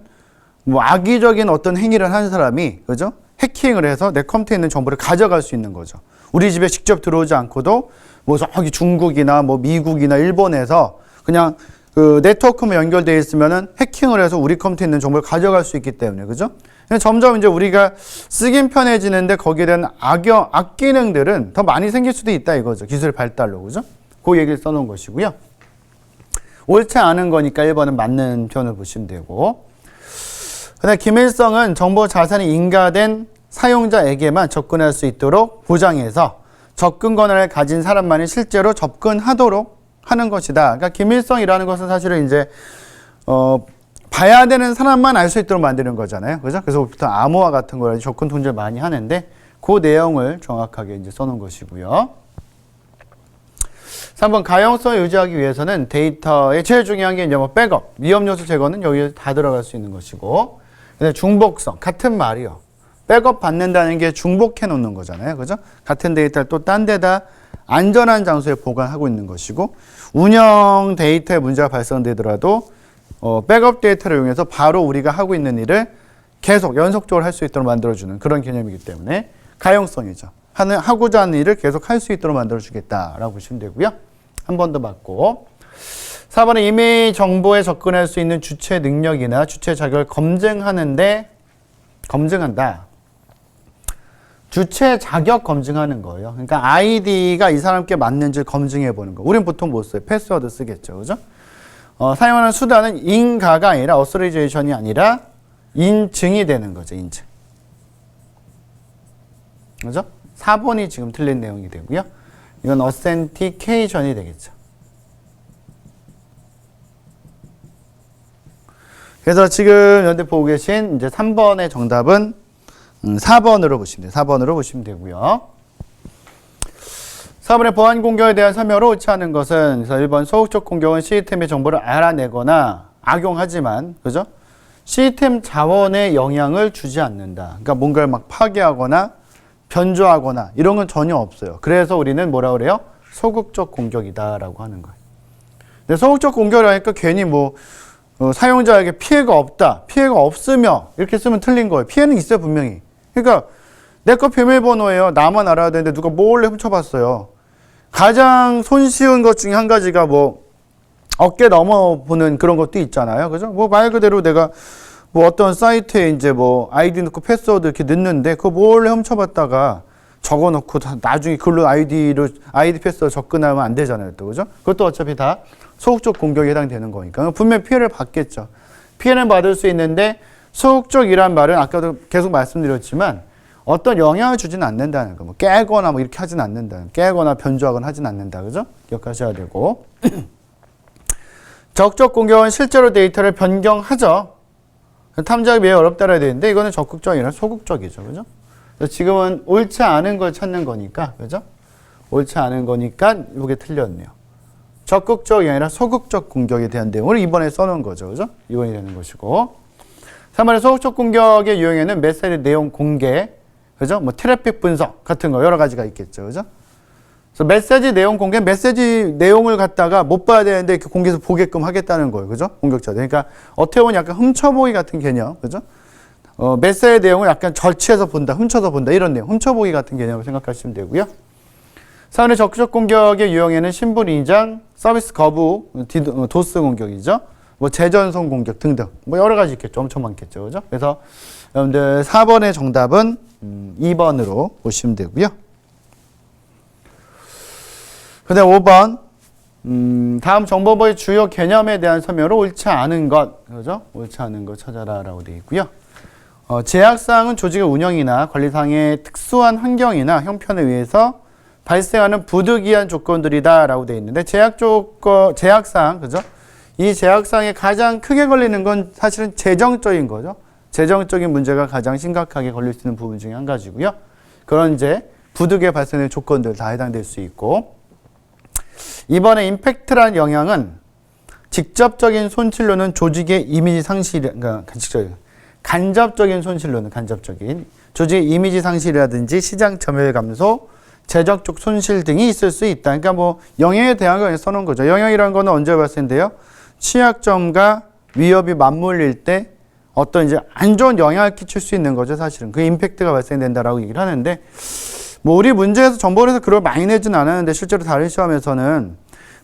뭐 악의적인 어떤 행위를 하는 사람이, 그죠? 해킹을 해서 내 컴퓨터에 있는 정보를 가져갈 수 있는 거죠. 우리 집에 직접 들어오지 않고도 뭐 저기 중국이나 뭐 미국이나 일본에서 그냥 그 네트워크만 연결돼 있으면은 해킹을 해서 우리 컴퓨터에 있는 정보를 가져갈 수 있기 때문에, 그죠? 점점 이제 우리가 쓰긴 편해지는데 거기에 대한 악 기능들은 더 많이 생길 수도 있다 이거죠. 기술 발달로, 그죠? 그 얘기를 써놓은 것이고요. 옳지 않은 거니까 1번은 맞는 표현을 보시면 되고. 그다음에 기밀성은 정보 자산이 인가된 사용자에게만 접근할 수 있도록 보장해서 접근 권한을 가진 사람만이 실제로 접근하도록 하는 것이다. 그러니까 기밀성이라는 것은 사실은 이제 봐야 되는 사람만 알 수 있도록 만드는 거잖아요. 그죠? 그래서 보통 암호화 같은 걸 접근 통제를 많이 하는데 그 내용을 정확하게 이제 써놓은 것이고요. 3번 가용성을 유지하기 위해서는 데이터의 제일 중요한 게 이제 뭐 백업, 위험 요소 제거는 여기에 다 들어갈 수 있는 것이고, 근데 중복성 같은 말이요. 백업 받는다는 게 중복해 놓는 거잖아요. 그죠? 같은 데이터를 또 딴 데다 안전한 장소에 보관하고 있는 것이고, 운영 데이터에 문제가 발생되더라도 백업 데이터를 이용해서 바로 우리가 하고 있는 일을 계속 연속적으로 할 수 있도록 만들어주는 그런 개념이기 때문에 가용성이죠. 하고자 하는 일을 계속 할 수 있도록 만들어주겠다라고 보시면 되고요. 한 번 더 맞고. 4번은 이미 정보에 접근할 수 있는 주체 능력이나 주체 자격을 검증한다. 주체 자격 검증하는 거예요. 그러니까 아이디가 이 사람께 맞는지 검증해 보는 거. 우린 보통 못 써요. 패스워드 쓰겠죠. 그죠? 사용하는 수단은 인가가 아니라 어서리제이션이 아니라 인증이 되는 거죠. 인증. 그죠? 4번이 지금 틀린 내용이 되고요. 이건 어센티케이션이 되겠죠. 그래서 지금 현재 보고 계신 이제 3번의 정답은 4번으로 보시면 돼요. 4번으로 보시면 되고요. 4번의 보안 공격에 대한 설명으로 옳지 않은 것은, 그래서 1번 소극적 공격은 시스템의 정보를 알아내거나 악용하지만, 그죠? 시스템 자원에 영향을 주지 않는다. 그러니까 뭔가를 막 파괴하거나 변조하거나 이런 건 전혀 없어요. 그래서 우리는 뭐라 그래요? 소극적 공격이다라고 하는 거예요. 근데 소극적 공격이라니까 괜히 뭐 사용자에게 피해가 없다, 피해가 없으며 이렇게 쓰면 틀린 거예요. 피해는 있어요, 분명히. 그러니까 내 거 비밀번호예요. 나만 알아야 되는데 누가 몰래 훔쳐봤어요. 가장 손쉬운 것 중에 한 가지가 뭐 어깨 넘어보는 그런 것도 있잖아요. 그죠? 뭐 말 그대로 내가 뭐 어떤 사이트에 이제 뭐 아이디 넣고 패스워드 이렇게 넣는데 그거 몰래 훔쳐봤다가 적어놓고 나중에 그걸로 아이디 패스워드 접근하면 안 되잖아요. 또 그죠? 그것도 어차피 다 소극적 공격에 해당되는 거니까 분명히 피해를 받겠죠. 피해는 받을 수 있는데 소극적이란 말은 아까도 계속 말씀드렸지만 어떤 영향을 주지는 않는다는 거. 뭐 깨거나 뭐 이렇게 하진 않는다. 깨거나 변조하거나 하진 않는다. 그죠? 기억하셔야 되고. 적적 공격은 실제로 데이터를 변경하죠. 탐지하기 매우 어렵다라 되는데 이거는 적극적이 아니라 소극적이죠. 그죠? 그래서 지금은 옳지 않은 걸 찾는 거니까. 그죠? 옳지 않은 거니까 이게 틀렸네요. 적극적이 아니라 소극적 공격에 대한 내용을 이번에 써놓은 거죠. 그죠? 이번이 되는 것이고. 3번의 소극적 공격의 유형에는 메시지 내용 공개, 그죠? 뭐 트래픽 분석 같은 거 여러 가지가 있겠죠. 그죠? 그래서 메시지 내용 공개, 메시지 내용을 갖다가 못 봐야 되는데 이렇게 공개해서 보게끔 하겠다는 거예요. 그죠? 공격자들. 그러니까 어떻게 보면 약간 훔쳐보기 같은 개념. 그죠? 메시지 내용을 약간 절취해서 본다, 훔쳐서 본다 이런 내용. 훔쳐보기 같은 개념을 생각하시면 되고요. 4번의 적극적 공격의 유형에는 신분 인장, 서비스 거부, 도스 공격이죠. 뭐 재전송 공격 등등 뭐 여러 가지 있겠죠. 엄청 많겠죠. 그죠? 그래서 여러분들 4번의 정답은 2번으로 보시면 되고요. 그다음 5번 다음 정보보의 주요 개념에 대한 설명으로 옳지 않은 것, 그죠? 옳지 않은 것 찾아라라고 되어 있고요. 제약사항은 조직의 운영이나 관리상의 특수한 환경이나 형편에 의해서 발생하는 부득이한 조건들이다라고 되어 있는데 제약사항, 그죠? 이 제약사항에 가장 크게 걸리는 건 사실은 재정적인 거죠. 재정적인 문제가 가장 심각하게 걸릴 수 있는 부분 중에 한 가지고요. 그런 이제 부득이하게 발생하는 조건들 다 해당될 수 있고, 이번에 임팩트란 영향은 직접적인 손실로는 조직의 이미지 상실, 그러니까 간접적인 손실로는 조직의 이미지 상실이라든지 시장 점유율 감소, 재정적 손실 등이 있을 수 있다. 그러니까 뭐 영향에 대한 거 써놓은 거죠. 영향이라는 거는 언제 발생돼요? 취약점과 위협이 맞물릴 때 어떤 이제 안 좋은 영향을 끼칠 수 있는 거죠, 사실은. 그 임팩트가 발생된다라고 얘기를 하는데, 뭐 우리 문제에서 정보에서 그걸 많이 내진 않았는데 실제로 다른 시험에서는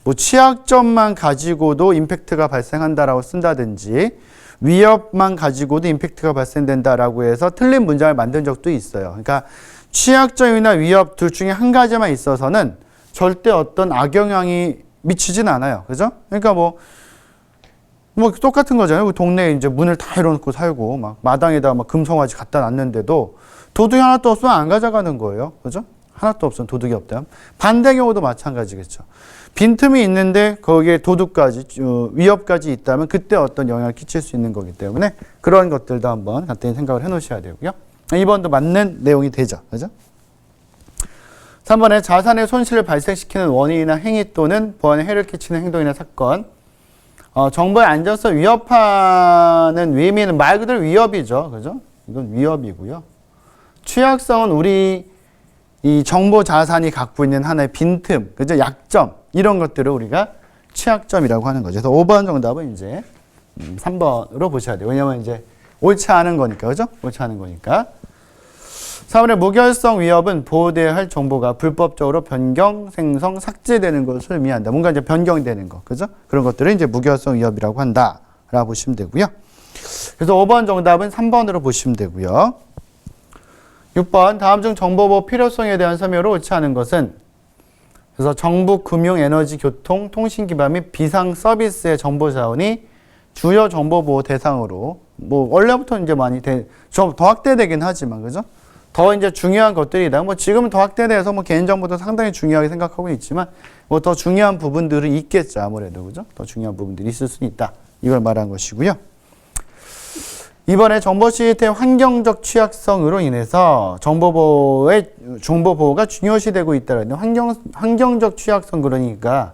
뭐 취약점만 가지고도 임팩트가 발생한다라고 쓴다든지 위협만 가지고도 임팩트가 발생된다라고 해서 틀린 문장을 만든 적도 있어요. 그러니까 취약점이나 위협 둘 중에 한 가지만 있어서는 절대 어떤 악영향이 미치진 않아요. 그죠? 그러니까 뭐 똑같은 거잖아요. 동네에 이제 문을 다 열어놓고 살고 막 마당에다 막 금송아지 갖다 놨는데도 도둑이 하나도 없으면 안 가져가는 거예요. 그죠? 하나도 없으면 도둑이 없다. 반대 경우도 마찬가지겠죠. 빈틈이 있는데 거기에 도둑까지 위협까지 있다면 그때 어떤 영향을 끼칠 수 있는 거기 때문에 그런 것들도 한번 간단히 생각을 해 놓으셔야 되고요. 2번도 맞는 내용이 되죠. 그죠? 3번에 자산의 손실을 발생시키는 원인이나 행위 또는 보안에 해를 끼치는 행동이나 사건. 정보의 안전성 위협하는 의미는 말 그대로 위협이죠. 그죠? 이건 위협이고요. 취약성은 우리 이 정보 자산이 갖고 있는 하나의 빈틈, 그죠? 약점, 이런 것들을 우리가 취약점이라고 하는 거죠. 그래서 5번 정답은 이제 3번으로 보셔야 돼요. 왜냐면 이제 옳지 않은 거니까, 그죠? 옳지 않은 거니까. 4번의 무결성 위협은 보호되어야 할 정보가 불법적으로 변경, 생성, 삭제되는 것을 의미한다. 뭔가 이제 변경되는 거, 그죠? 그런 것들을 이제 무결성 위협이라고 한다. 라고 보시면 되고요. 그래서 5번 정답은 3번으로 보시면 되고요. 6번 다음 중 정보보호 필요성에 대한 설명으로 옳지 않은 것은 그래서 정부, 금융, 에너지, 교통, 통신 기반 및 비상 서비스의 정보 자원이 주요 정보보호 대상으로 뭐 원래부터 이제 많이 더 확대되긴 하지만 그죠? 더 이제 중요한 것들이다. 뭐 지금은 더 확대돼서 뭐 개인정보도 상당히 중요하게 생각하고 있지만 뭐 더 중요한 부분들이 있겠죠. 아무래도 그죠? 더 중요한 부분들이 있을 수 있다. 이걸 말한 것이고요. 이번에 정보 시스템 환경적 취약성으로 인해서 정보보호가 중요시되고 있다는 환경적 취약성 그러니까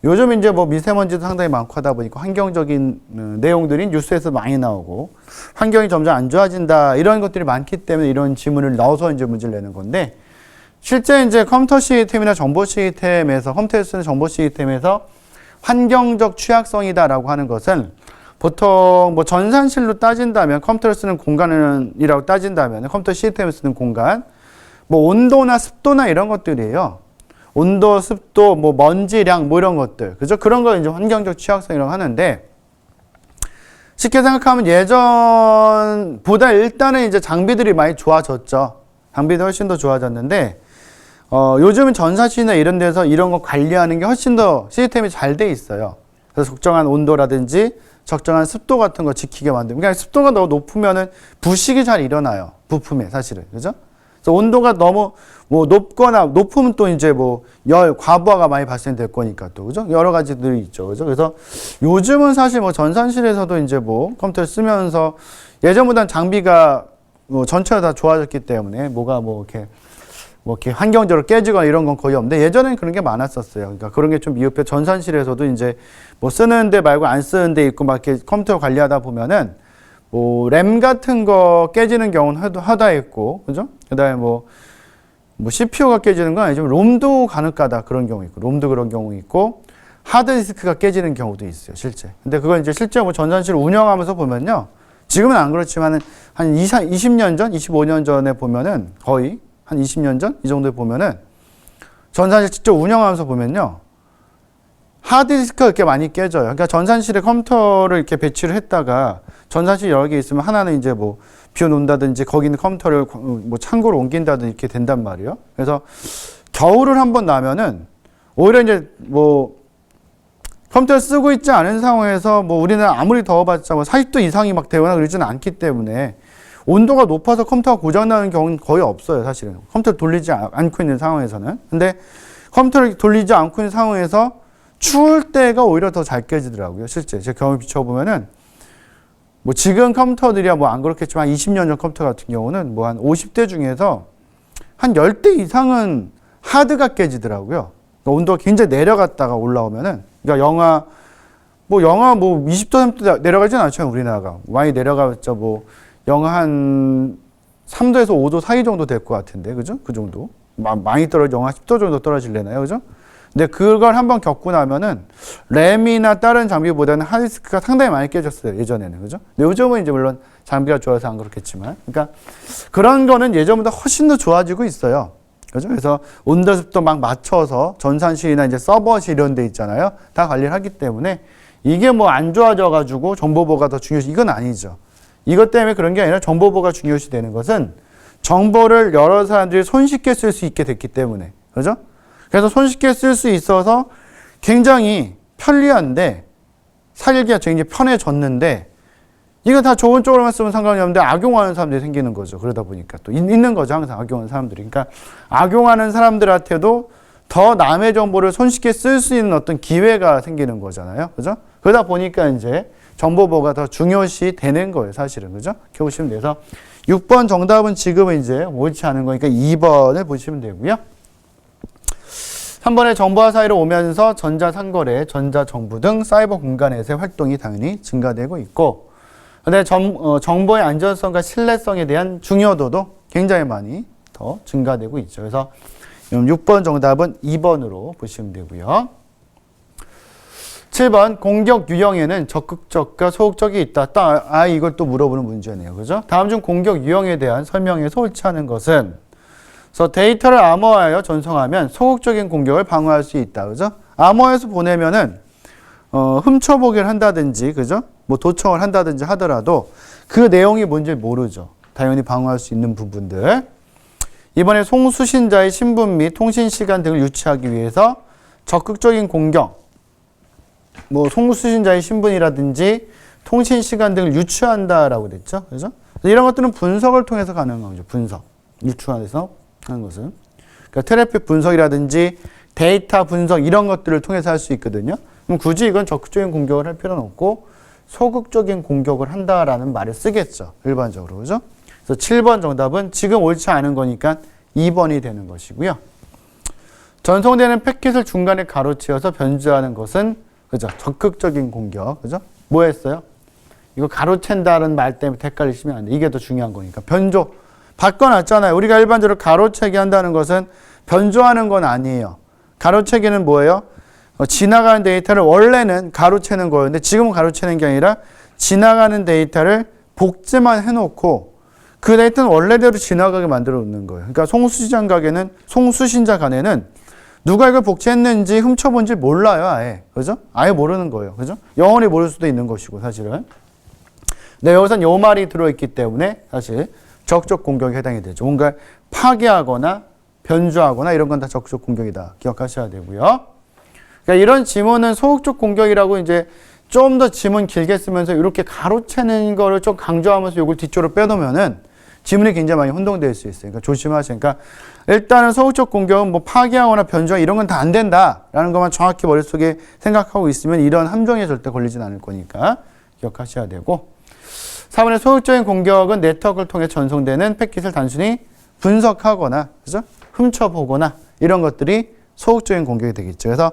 요즘 이제 뭐 미세먼지도 상당히 많고 하다 보니까 환경적인 내용들이 뉴스에서 많이 나오고 환경이 점점 안 좋아진다 이런 것들이 많기 때문에 이런 지문을 넣어서 이제 문제를 내는 건데 실제 이제 컴퓨터 시스템이나 정보 시스템에서 컴퓨터에 쓰는 정보 시스템에서 환경적 취약성이다라고 하는 것은 보통 뭐 전산실로 따진다면 컴퓨터를 쓰는 공간이라고 따진다면 컴퓨터 시스템을 쓰는 공간 뭐 온도나 습도나 이런 것들이에요. 온도, 습도, 뭐 먼지량 뭐 이런 것들. 그죠? 그런 걸 이제 환경적 취약성이라고 하는데 쉽게 생각하면 예전보다 일단은 이제 장비들이 많이 좋아졌죠. 장비도 훨씬 더 좋아졌는데 요즘은 전산실이나 이런 데서 이런 거 관리하는 게 훨씬 더 시스템이 잘 돼 있어요. 그래서 적정한 온도라든지 적정한 습도 같은 거 지키게 만들고 그러니까 습도가 너무 높으면은 부식이 잘 일어나요. 부품에 사실은. 그죠? 그래서 온도가 너무 뭐 높으면 또 이제 뭐 과부하가 많이 발생될 거니까 또 그죠? 여러 가지들이 있죠. 그죠? 그래서 요즘은 사실 뭐 전산실에서도 이제 뭐 컴퓨터를 쓰면서 예전보다는 장비가 뭐 전체가 다 좋아졌기 때문에 뭐가 뭐 이렇게 환경적으로 깨지거나 이런 건 거의 없는데 예전에는 그런 게 많았었어요. 그러니까 그런 게 좀 미흡해. 전산실에서도 이제 뭐 쓰는데 말고 안 쓰는데 있고 막 이렇게 컴퓨터 관리하다 보면은 뭐 램 같은 거 깨지는 경우는 하다 있고, 그죠? 그다음에 뭐 CPU가 깨지는 건 아니지만 롬도 간혹가다 그런 경우 있고, 롬도 그런 경우 있고, 하드디스크가 깨지는 경우도 있어요, 실제. 근데 그건 이제 실제 뭐 전산실을 운영하면서 보면요, 지금은 안 그렇지만은 한 20년 전, 25년 전에 보면은 거의 한 20년 전 이 정도에 보면은 전산실 직접 운영하면서 보면요. 하드디스크가 이렇게 많이 깨져요. 그러니까 전산실에 컴퓨터를 이렇게 배치를 했다가 전산실 여러 개 있으면 하나는 이제 뭐 비워놓는다든지 거기 있는 컴퓨터를 뭐 창고로 옮긴다든지 이렇게 된단 말이에요. 그래서 겨울을 한번 나면은 오히려 이제 뭐 컴퓨터를 쓰고 있지 않은 상황에서 뭐 우리는 아무리 더워봤자 뭐 40도 이상이 막 되거나 그러지는 않기 때문에 온도가 높아서 컴퓨터가 고장나는 경우는 거의 없어요, 사실은. 컴퓨터를 돌리지 않고 있는 상황에서는. 근데 컴퓨터를 돌리지 않고 있는 상황에서 추울 때가 오히려 더 잘 깨지더라고요, 실제. 제 경험을 비춰보면은, 뭐 지금 컴퓨터들이야 뭐 안 그렇겠지만 20년 전 컴퓨터 같은 경우는 뭐 한 50대 중에서 한 10대 이상은 하드가 깨지더라고요. 그러니까 온도가 굉장히 내려갔다가 올라오면은, 그러니까 영하 뭐 20도, 30도 내려가지는 않죠, 우리나라가. 많이 내려가봤자 뭐 영하 한 3도에서 5도 사이 정도 될 것 같은데, 그죠? 그 정도. 많이 떨어져 영하 10도 정도 떨어질래나요, 그죠? 근데 그걸 한번 겪고 나면은 램이나 다른 장비보다는 하드디스크가 상당히 많이 깨졌어요, 예전에는, 그죠? 근데 요즘은 이제 물론 장비가 좋아서 안 그렇겠지만, 그러니까 그런 거는 예전보다 훨씬 더 좋아지고 있어요, 그죠? 그래서 온도 습도 막 맞춰서 전산실이나 이제 서버실 이런 데 있잖아요, 다 관리를 하기 때문에 이게 뭐 안 좋아져가지고 정보보호가 더 중요시, 이건 아니죠. 이것 때문에 그런 게 아니라 정보보호가 중요시 되는 것은 정보를 여러 사람들이 손쉽게 쓸 수 있게 됐기 때문에, 그죠? 그래서 손쉽게 쓸 수 있어서 굉장히 편리한데, 살기가 굉장히 편해졌는데, 이거 다 좋은 쪽으로만 쓰면 상관이 없는데 악용하는 사람들이 생기는 거죠. 그러다 보니까 또 있는 거죠, 항상 악용하는 사람들이. 그러니까 악용하는 사람들한테도 더 남의 정보를 손쉽게 쓸 수 있는 어떤 기회가 생기는 거잖아요, 그죠? 그러다 보니까 이제 정보보호가 더 중요시 되는 거예요, 사실은, 그죠? 이렇게 보시면 돼서 6번 정답은 지금은 이제 옳지 않은 거니까 2번을 보시면 되고요. 3번에 정보화 사회로 오면서 전자상거래, 전자정부 등 사이버 공간에서의 활동이 당연히 증가되고 있고, 근데 정보의 안전성과 신뢰성에 대한 중요도도 굉장히 많이 더 증가되고 있죠. 그래서 6번 정답은 2번으로 보시면 되고요. 7번 공격 유형에는 적극적과 소극적이 있다. 이걸 또 물어보는 문제네요, 그죠? 다음 중 공격 유형에 대한 설명에서 옳지 않은 것은, 그래서 데이터를 암호화하여 전송하면 소극적인 공격을 방어할 수 있다, 그죠? 암호화해서 보내면은 훔쳐보기를 한다든지, 그죠? 뭐 도청을 한다든지 하더라도 그 내용이 뭔지 모르죠. 당연히 방어할 수 있는 부분들. 이번에 송수신자의 신분 및 통신 시간 등을 유치하기 위해서 적극적인 공격, 뭐 송수신자의 신분이라든지 통신 시간 등을 유추한다라고 됐죠, 그죠? 이런 것들은 분석을 통해서 가능한 거죠. 분석, 유추해서 하는 것은. 그러니까 트래픽 분석이라든지 데이터 분석 이런 것들을 통해서 할 수 있거든요. 그럼 굳이 이건 적극적인 공격을 할 필요는 없고 소극적인 공격을 한다라는 말을 쓰겠죠, 일반적으로, 그죠? 그래서 7번 정답은 지금 옳지 않은 거니까 2번이 되는 것이고요. 전송되는 패킷을 중간에 가로채어서 변조하는 것은, 그죠? 적극적인 공격, 그죠? 뭐 했어요? 이거 가로챈다는 말 때문에 헷갈리시면 안 돼. 이게 더 중요한 거니까. 변조. 바꿔놨잖아요. 우리가 일반적으로 가로채기 한다는 것은 변조하는 건 아니에요. 가로채기는 뭐예요? 지나가는 데이터를 원래는 가로채는 거였는데 지금은 가로채는 게 아니라 지나가는 데이터를 복제만 해놓고 그 데이터는 원래대로 지나가게 만들어 놓는 거예요. 그러니까 송수신자 간에는 누가 이걸 복제했는지 훔쳐본지 몰라요, 아예. 그죠? 아예 모르는 거예요. 그죠? 영원히 모를 수도 있는 것이고, 사실은. 네, 여기서는 요 말이 들어있기 때문에 사실 적극적 공격에 해당이 되죠. 뭔가 파괴하거나 변조하거나 이런 건 다 적극적 공격이다. 기억하셔야 되고요. 그러니까 이런 지문은 소극적 공격이라고 이제 좀 더 지문 길게 쓰면서 이렇게 가로채는 거를 좀 강조하면서 이걸 뒤쪽으로 빼놓으면은 지문이 굉장히 많이 혼동될 수 있어요. 그러니까 조심하세요. 그러니까 일단은 소극적 공격은 뭐 파괴하거나 변조하 이런 건 다 안 된다라는 것만 정확히 머릿속에 생각하고 있으면 이런 함정에 절대 걸리진 않을 거니까 기억하셔야 되고, 3번의 소극적인 공격은 네트워크를 통해 전송되는 패킷을 단순히 분석하거나, 그죠? 훔쳐보거나 이런 것들이 소극적인 공격이 되겠죠. 그래서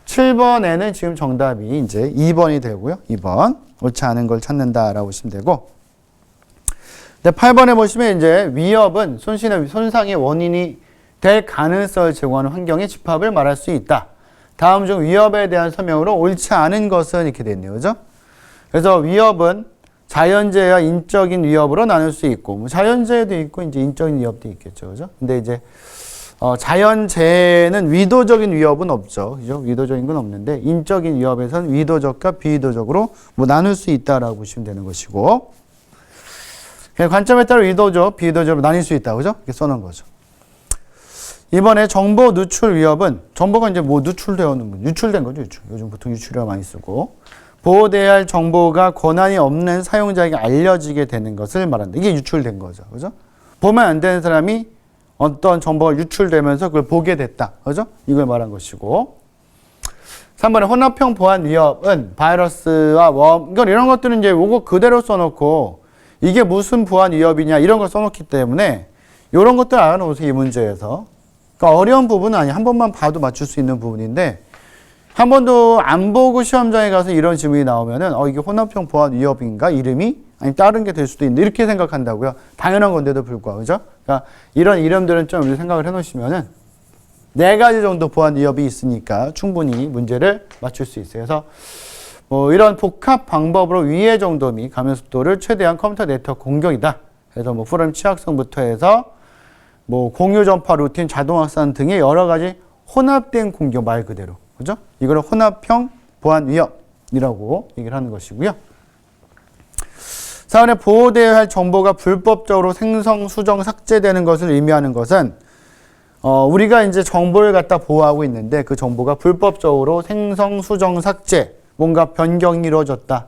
7번에는 지금 정답이 이제 2번이 되고요. 2번. 옳지 않은 걸 찾는다라고 보시면 되고. 8번에 보시면 이제 위협은 손상의 원인이 될 가능성을 제공하는 환경의 집합을 말할 수 있다. 다음 중 위협에 대한 설명으로 옳지 않은 것은 이렇게 됐네요. 그죠? 그래서 위협은 자연재해와 인적인 위협으로 나눌 수 있고, 뭐 자연재해도 있고, 이제 인적인 위협도 있겠죠. 그죠? 근데 이제, 자연재해는 위도적인 위협은 없죠. 그죠? 위도적인 건 없는데, 인적인 위협에서는 위도적과 비위도적으로 뭐 나눌 수 있다라고 보시면 되는 것이고, 관점에 따라 위도적, 비위도적으로 나뉠 수 있다. 그죠? 이렇게 써놓은 거죠. 이번에 정보 누출 위협은, 정보가 이제 뭐 유출된 거죠. 요즘 보통 유출이라 많이 쓰고, 보호돼야 할 정보가 권한이 없는 사용자에게 알려지게 되는 것을 말한다. 이게 유출된 거죠. 그죠? 보면 안 되는 사람이 어떤 정보가 유출되면서 그걸 보게 됐다. 그죠? 이걸 말한 것이고. 3번에 혼합형 보안 위협은 바이러스와 웜, 그러니까 이런 것들은 이제 요거 그대로 써놓고 이게 무슨 보안 위협이냐 이런 걸 써놓기 때문에 이런 것들 알아놓으세요. 이 문제에서. 그러니까 어려운 부분은 아니에요. 한 번만 봐도 맞출 수 있는 부분인데 한 번도 안 보고 시험장에 가서 이런 질문이 나오면은 이게 혼합형 보안 위협인가? 이름이? 아니 다른 게 될 수도 있는데 이렇게 생각한다고요. 당연한 건데도 불구하고 그죠? 그러니까 이런 이름들은 좀 생각을 해놓으시면은 4가지 정도 보안 위협이 있으니까 충분히 문제를 맞출 수 있어요. 그래서 뭐 이런 복합 방법으로 위해 정도 및 감염 속도를 최대한 컴퓨터 네트워크 공격이다. 그래서 뭐 프로그램 취약성부터 해서 뭐 공유 전파 루틴, 자동 확산 등의 여러 가지 혼합된 공격 말 그대로. 그죠? 이걸 혼합형 보안 위협이라고 얘기를 하는 것이고요. 사원에 보호되어야 할 정보가 불법적으로 생성, 수정, 삭제되는 것을 의미하는 것은 우리가 이제 정보를 갖다 보호하고 있는데 그 정보가 불법적으로 생성, 수정, 삭제, 뭔가 변경이 이루어졌다.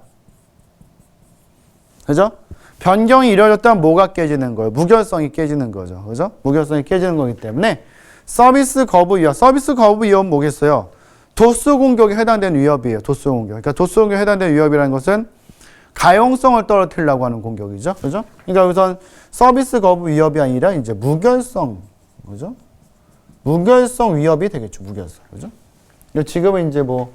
그죠? 변경이 이루어졌다면 뭐가 깨지는 거예요? 무결성이 깨지는 거죠. 그죠? 무결성이 깨지는 거기 때문에 서비스 거부 위협. 서비스 거부 위협은 뭐겠어요? 도스 공격에 해당되는 위협이에요. 도스 공격. 그러니까 도스 공격에 해당되는 위협이라는 것은 가용성을 떨어뜨리려고 하는 공격이죠. 그죠? 그러니까 우선 서비스 거부 위협이 아니라 이제 무결성. 그죠? 무결성 위협이 되겠죠. 무결성. 그죠? 지금은 이제 뭐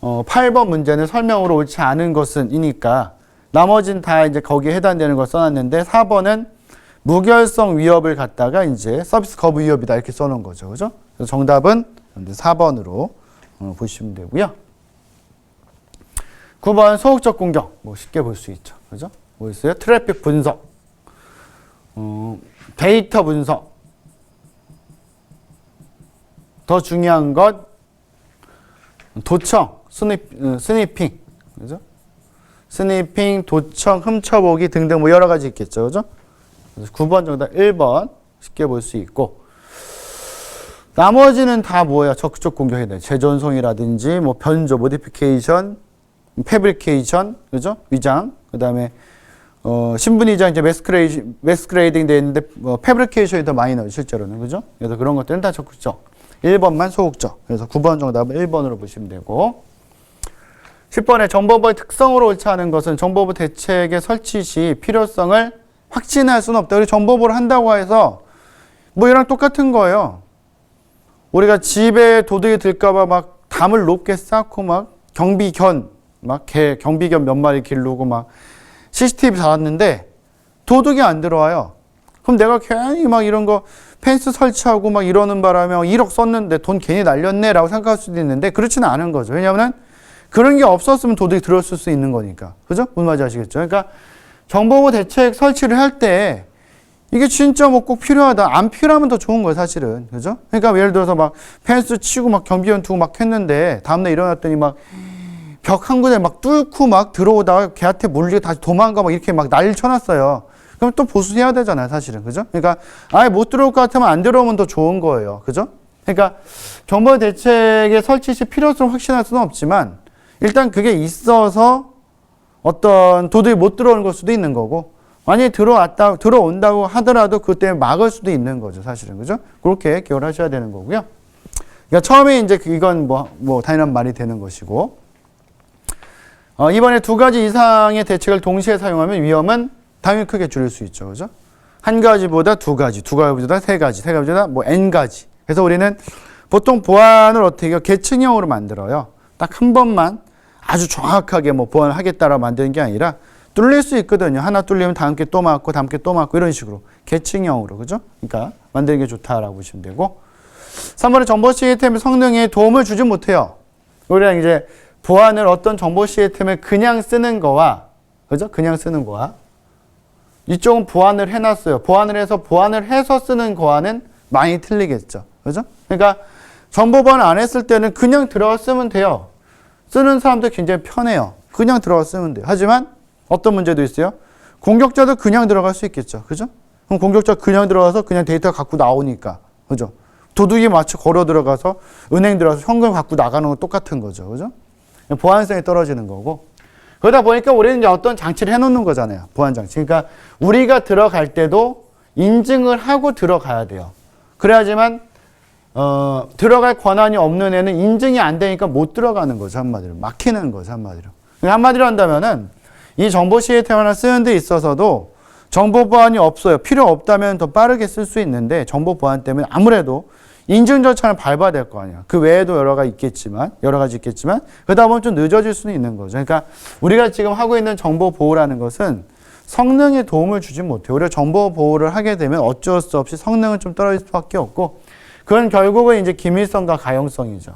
8번 문제는 설명으로 옳지 않은 것은 이니까 나머지는 다 이제 거기에 해당되는 걸 써놨는데 4번은 무결성 위협을 갖다가 이제 서비스 거부 위협이다 이렇게 써놓은 거죠. 그죠? 그래서 정답은 4번으로 보시면 되고요. 9번 소극적 공격. 뭐 쉽게 볼 수 있죠. 그죠? 뭐 있어요? 트래픽 분석. 데이터 분석. 더 중요한 것 도청, 스니핑. 그죠? 스니핑, 도청, 훔쳐보기 등등 뭐 여러 가지 있겠죠. 그죠? 그래서 9번 정답 1번 쉽게 볼 수 있고 나머지는 다 뭐예요? 적극적 공격이 돼요. 재전송이라든지 뭐 변조, 모디피케이션, 패브리케이션, 그죠? 위장. 그다음에 신분 위장 이제 매스크레이딩 돼 있는데 패브리케이션이 더 많이 나와요. 실제로는. 그죠? 그래서 그런 것들은 다 적극적. 1번만 소극적. 그래서 9번 정답은 1번으로 보시면 되고 10번에 정보보호의 특성으로 옳지 않은 것은 정보보호 대책의 설치 시 필요성을 확신할 수는 없다. 우리 정보보호를 한다고 해서 뭐 이랑 똑같은 거예요. 우리가 집에 도둑이 들까봐 막 담을 높게 쌓고 막 경비견 몇 마리 기르고 막 CCTV 달았는데 도둑이 안 들어와요. 그럼 내가 괜히 막 이런 거 펜스 설치하고 막 이러는 바람에 1억 썼는데 돈 괜히 날렸네 라고 생각할 수도 있는데 그렇지는 않은 거죠. 왜냐하면 그런 게 없었으면 도둑이 들어왔을 수 있는 거니까. 그죠? 무슨 말인지 아시겠죠? 그러니까 정보보호 대책 설치를 할 때 이게 진짜 뭐 꼭 필요하다. 안 필요하면 더 좋은 거예요, 사실은. 그죠? 그러니까 예를 들어서 막 펜스 치고 막 경비원 두고 막 했는데 다음날 일어났더니 막 벽 한 군데 막 뚫고 막 들어오다가 걔한테 물리고 다시 도망가 막 이렇게 막 난리 쳐놨어요. 그럼 또 보수해야 되잖아요, 사실은. 그죠? 그러니까 아예 못 들어올 것 같으면 안 들어오면 더 좋은 거예요. 그죠? 그러니까 정보보호 대책의 설치 시 필요성을 확신할 수는 없지만 일단 그게 있어서 어떤 도둑이 못 들어오는 걸 수도 있는 거고 만약에 들어온다고 하더라도 그것 때문에 막을 수도 있는 거죠, 사실은. 그죠? 그렇게 기억을 하셔야 되는 거고요. 그러니까 처음에 이제 이건 뭐 당연한 말이 되는 것이고 이번에 2가지 이상의 대책을 동시에 사용하면 위험은 당연히 크게 줄일 수 있죠. 그죠? 한 가지보다 2가지, 2가지보다 3가지, 3가지보다 뭐 N가지. 그래서 우리는 보통 보안을 어떻게 해요? 계층형으로 만들어요. 딱 한 번만 아주 정확하게 뭐 보안을 하겠다라고 만드는 게 아니라 뚫릴 수 있거든요. 하나 뚫리면 다음 게 또 맞고 다음 게 또 맞고 이런 식으로 계층형으로. 그죠? 그러니까 만드는 게 좋다라고 보시면 되고 3번에 정보 시스템의 성능에 도움을 주지 못해요. 우리가 이제 보안을 어떤 정보 시스템을 그냥 쓰는 거와 그죠? 그냥 쓰는 거와 이쪽은 보안을 해놨어요. 보안을 해서 쓰는 거와는 많이 틀리겠죠. 그죠? 그러니까 정보 보안 안 했을 때는 그냥 들어가 쓰면 돼요. 쓰는 사람도 굉장히 편해요. 그냥 들어가 쓰면 돼요. 하지만 어떤 문제도 있어요. 공격자도 그냥 들어갈 수 있겠죠. 그죠? 그럼 공격자 그냥 들어가서 그냥 데이터 갖고 나오니까. 그죠? 도둑이 마치 걸어 들어가서 은행 들어가서 현금 갖고 나가는 건 똑같은 거죠. 그죠? 보안성이 떨어지는 거고. 그러다 보니까 우리는 이제 어떤 장치를 해놓는 거잖아요. 보안 장치. 그러니까 우리가 들어갈 때도 인증을 하고 들어가야 돼요. 그래야지만 들어갈 권한이 없는 애는 인증이 안 되니까 못 들어가는 거죠. 한마디로. 막히는 거죠. 한마디로. 한마디로 한다면은 이 정보 시스템 하나 쓰는 데 있어서도 정보 보안이 없어요. 필요 없다면 더 빠르게 쓸 수 있는데 정보 보안 때문에 아무래도 인증 절차는 밟아야 될 거 아니야. 그 외에도 여러 가지 있겠지만 그러다 보면 좀 늦어질 수는 있는 거죠. 그러니까 우리가 지금 하고 있는 정보 보호라는 것은 성능에 도움을 주지 못해요. 오히려 정보 보호를 하게 되면 어쩔 수 없이 성능은 좀 떨어질 수밖에 없고, 그건 결국은 이제 기밀성과 가용성이죠.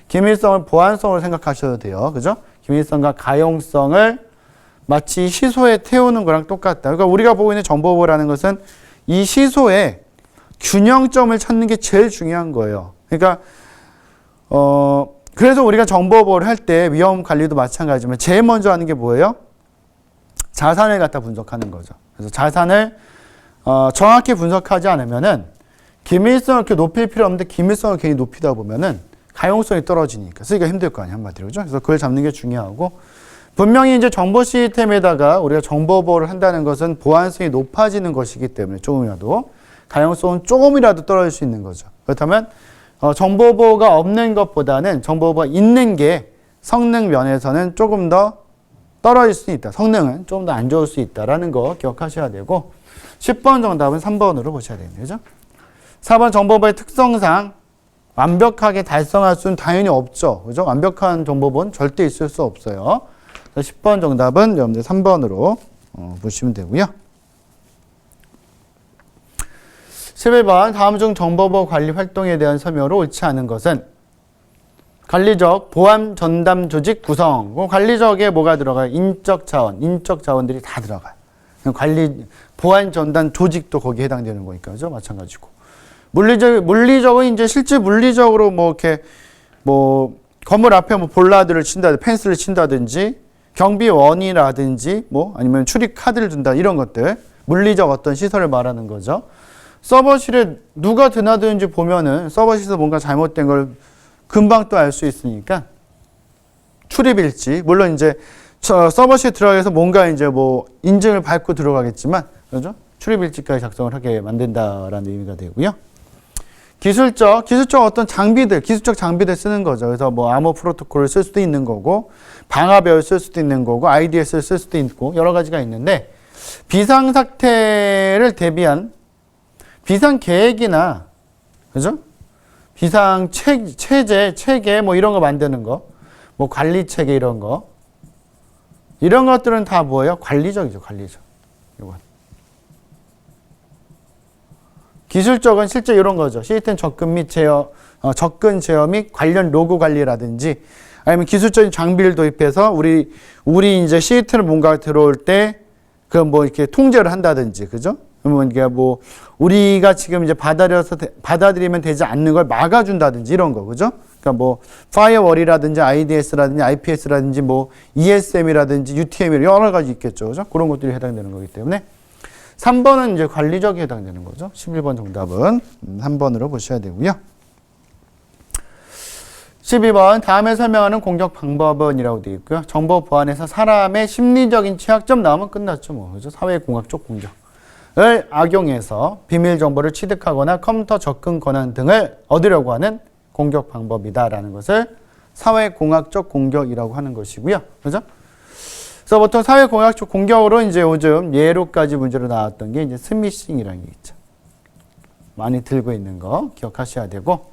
기밀성을 보안성으로 생각하셔도 돼요. 그죠? 기밀성과 가용성을 마치 시소에 태우는 거랑 똑같다. 그러니까 우리가 보고 있는 정보 보호라는 것은 이 시소에 균형점을 찾는 게 제일 중요한 거예요. 그러니까 그래서 우리가 정보 보호를 할 때 위험 관리도 마찬가지지만 제일 먼저 하는 게 뭐예요? 자산을 갖다 분석하는 거죠. 그래서 자산을 정확히 분석하지 않으면은 기밀성을 이렇게 높일 필요 없는데 기밀성을 괜히 높이다 보면은 가용성이 떨어지니까 쓰기가 힘들 거 아니에요, 한마디로. 그죠? 그래서 그걸 잡는 게 중요하고, 분명히 이제 정보 시스템에다가 우리가 정보 보호를 한다는 것은 보안성이 높아지는 것이기 때문에 조금이라도 가용성은 조금이라도 떨어질 수 있는 거죠. 그렇다면 정보 보호가 없는 것보다는 정보 보호가 있는 게 성능 면에서는 조금 더 떨어질 수 있다. 성능은 조금 더 안 좋을 수 있다라는 거 기억하셔야 되고, 10번 정답은 3번으로 보셔야 됩니다. 그죠? 4번 정보 보호의 특성상 완벽하게 달성할 수는 당연히 없죠. 그죠? 완벽한 정보 보호는 절대 있을 수 없어요. 10번 정답은 여러분들 3번으로 보시면 되고요. 11번 다음 중 정보보호 관리 활동에 대한 설명으로 옳지 않은 것은 관리적 보안 전담 조직 구성. 관리적에 뭐가 들어가요? 인적 자원, 인적 자원들이 다 들어가요. 관리 보안 전담 조직도 거기에 해당되는 거니까, 그죠? 마찬가지고. 물리적은 이제 실제 물리적으로 뭐 이렇게 뭐 건물 앞에 뭐 볼라드를 친다든지 펜스를 친다든지 경비원이라든지 뭐 아니면 출입 카드를 둔다, 이런 것들 물리적 어떤 시설을 말하는 거죠. 서버실에 누가 드나드는지 보면은 서버실에서 뭔가 잘못된 걸 금방 또 알 수 있으니까 출입일지, 물론 이제 서버실에 들어가서 뭔가 이제 뭐 인증을 밟고 들어가겠지만, 그죠? 출입일지까지 작성을 하게 만든다라는 의미가 되고요. 기술적 어떤 장비들, 기술적 장비들 쓰는 거죠. 그래서 뭐 암호 프로토콜을 쓸 수도 있는 거고, 방화벽을 쓸 수도 있는 거고, IDS를 쓸 수도 있고, 여러 가지가 있는데, 비상사태를 대비한 비상 계획이나, 그죠? 비상 체계, 뭐 이런 거 만드는 거, 뭐 관리 체계 이런 거, 이런 것들은 다 뭐예요? 관리적이죠, 관리적. 이거. 기술적은 실제 이런 거죠. 시스템 접근 및 접근 제어 및 관련 로그 관리라든지, 아니면 기술적인 장비를 도입해서 우리 이제 시스템을 뭔가 들어올 때 그 뭐 이렇게 통제를 한다든지, 그죠? 그러면 이게 뭐 우리가 지금 이제 받아들이면 되지 않는 걸 막아준다든지 이런 거, 그죠? 그러니까 뭐 파이어월이라든지 IDS라든지 IPS라든지 뭐 ESM이라든지 UTM 여러 가지 있겠죠, 그죠? 그런 것들이 해당되는 거기 때문에 3번은 이제 관리적에 해당되는 거죠. 11번 정답은 3번으로 보셔야 되고요. 12번 다음에 설명하는 공격 방법은이라고 되어 있고요. 정보 보안에서 사람의 심리적인 취약점 나오면 끝났죠, 뭐, 그죠? 사회공학적 공격을 악용해서 비밀 정보를 취득하거나 컴퓨터 접근 권한 등을 얻으려고 하는 공격 방법이다라는 것을 사회공학적 공격이라고 하는 것이고요, 그죠? 그래서 보통 사회공학적 공격으로 이제 요즘 예로까지 문제로 나왔던 게 이제 스미싱이라는 게 있죠. 많이 들고 있는 거 기억하셔야 되고,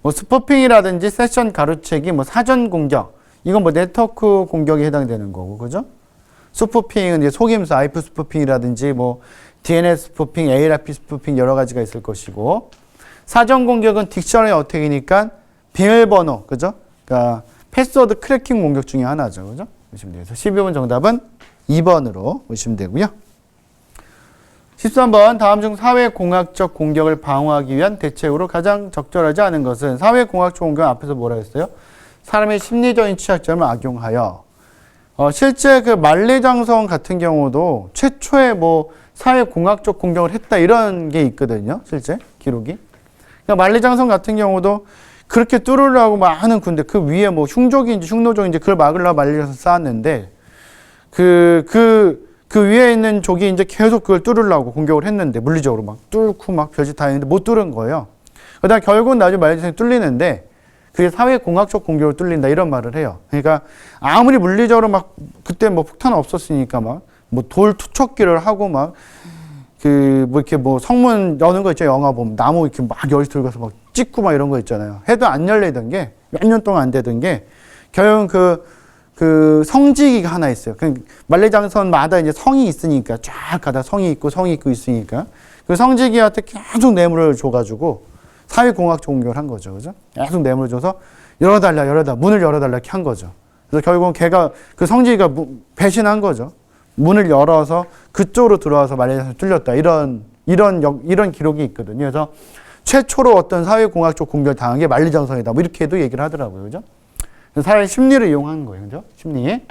뭐 스포핑이라든지 세션 가로채기, 뭐 사전 공격, 이건 뭐 네트워크 공격에 해당되는 거고, 그죠? 스푸핑은 이제 속임수, IP 스푸핑이라든지 뭐 DNS 스푸핑, ARP 스푸핑 여러 가지가 있을 것이고, 사전 공격은 딕셔너리 어택이니까 비밀번호, 그죠? 그러니까 패스워드 크래킹 공격 중에 하나죠, 그죠? 보시면 돼요. 그래서 12번 정답은 2번으로 보시면 되고요. 13번 다음 중 사회공학적 공격을 방어하기 위한 대책으로 가장 적절하지 않은 것은, 사회공학적 공격 앞에서 뭐라 했어요? 사람의 심리적인 취약점을 악용하여. 실제 그 만리장성 같은 경우도 최초에 뭐 사회공학적 공격을 했다 이런 게 있거든요, 실제 기록이. 그러니까 만리장성 같은 경우도 그렇게 뚫으려고 막 하는 군데 그 위에 뭐 흉족인지 흉노족인지 그걸 막으려고 만리장성 쌓았는데 그 위에 있는 족이 이제 계속 그걸 뚫으려고 공격을 했는데, 물리적으로 막 뚫고 막 별짓 다 했는데 못 뚫은 거예요. 그러다 결국은 나중에 만리장성이 뚫리는데 그게 사회공학적 공격을 뚫린다 이런 말을 해요. 그러니까 아무리 물리적으로 막 그때 뭐 폭탄 없었으니까 막 뭐 돌 투척기를 하고 막 그 뭐 이렇게 뭐 성문 여는 거 있죠, 영화 보면 나무 이렇게 막 열이 들어가서 막 찍고 막 이런 거 있잖아요. 해도 안 열리던 게 몇 년 동안 안 되던 게 결국은 그 성지기가 하나 있어요. 그 만리장성마다 이제 성이 있으니까 쫙 가다 성이 있고 있으니까 그 성지기한테 계속 뇌물을 줘가지고 사회공학적 공격을 한 거죠. 그죠? 계속 뇌물을 줘서 문을 열어달라 이렇게 한 거죠. 그래서 결국은 걔가 그 성지기가 배신한 거죠. 문을 열어서 그쪽으로 들어와서 만리장성을 뚫렸다. 이런 기록이 있거든요. 그래서 최초로 어떤 사회공학적 공격을 당한 게 만리장성이다. 뭐 이렇게도 얘기를 하더라고요. 그죠? 사회 심리를 이용한 거예요. 그죠? 심리.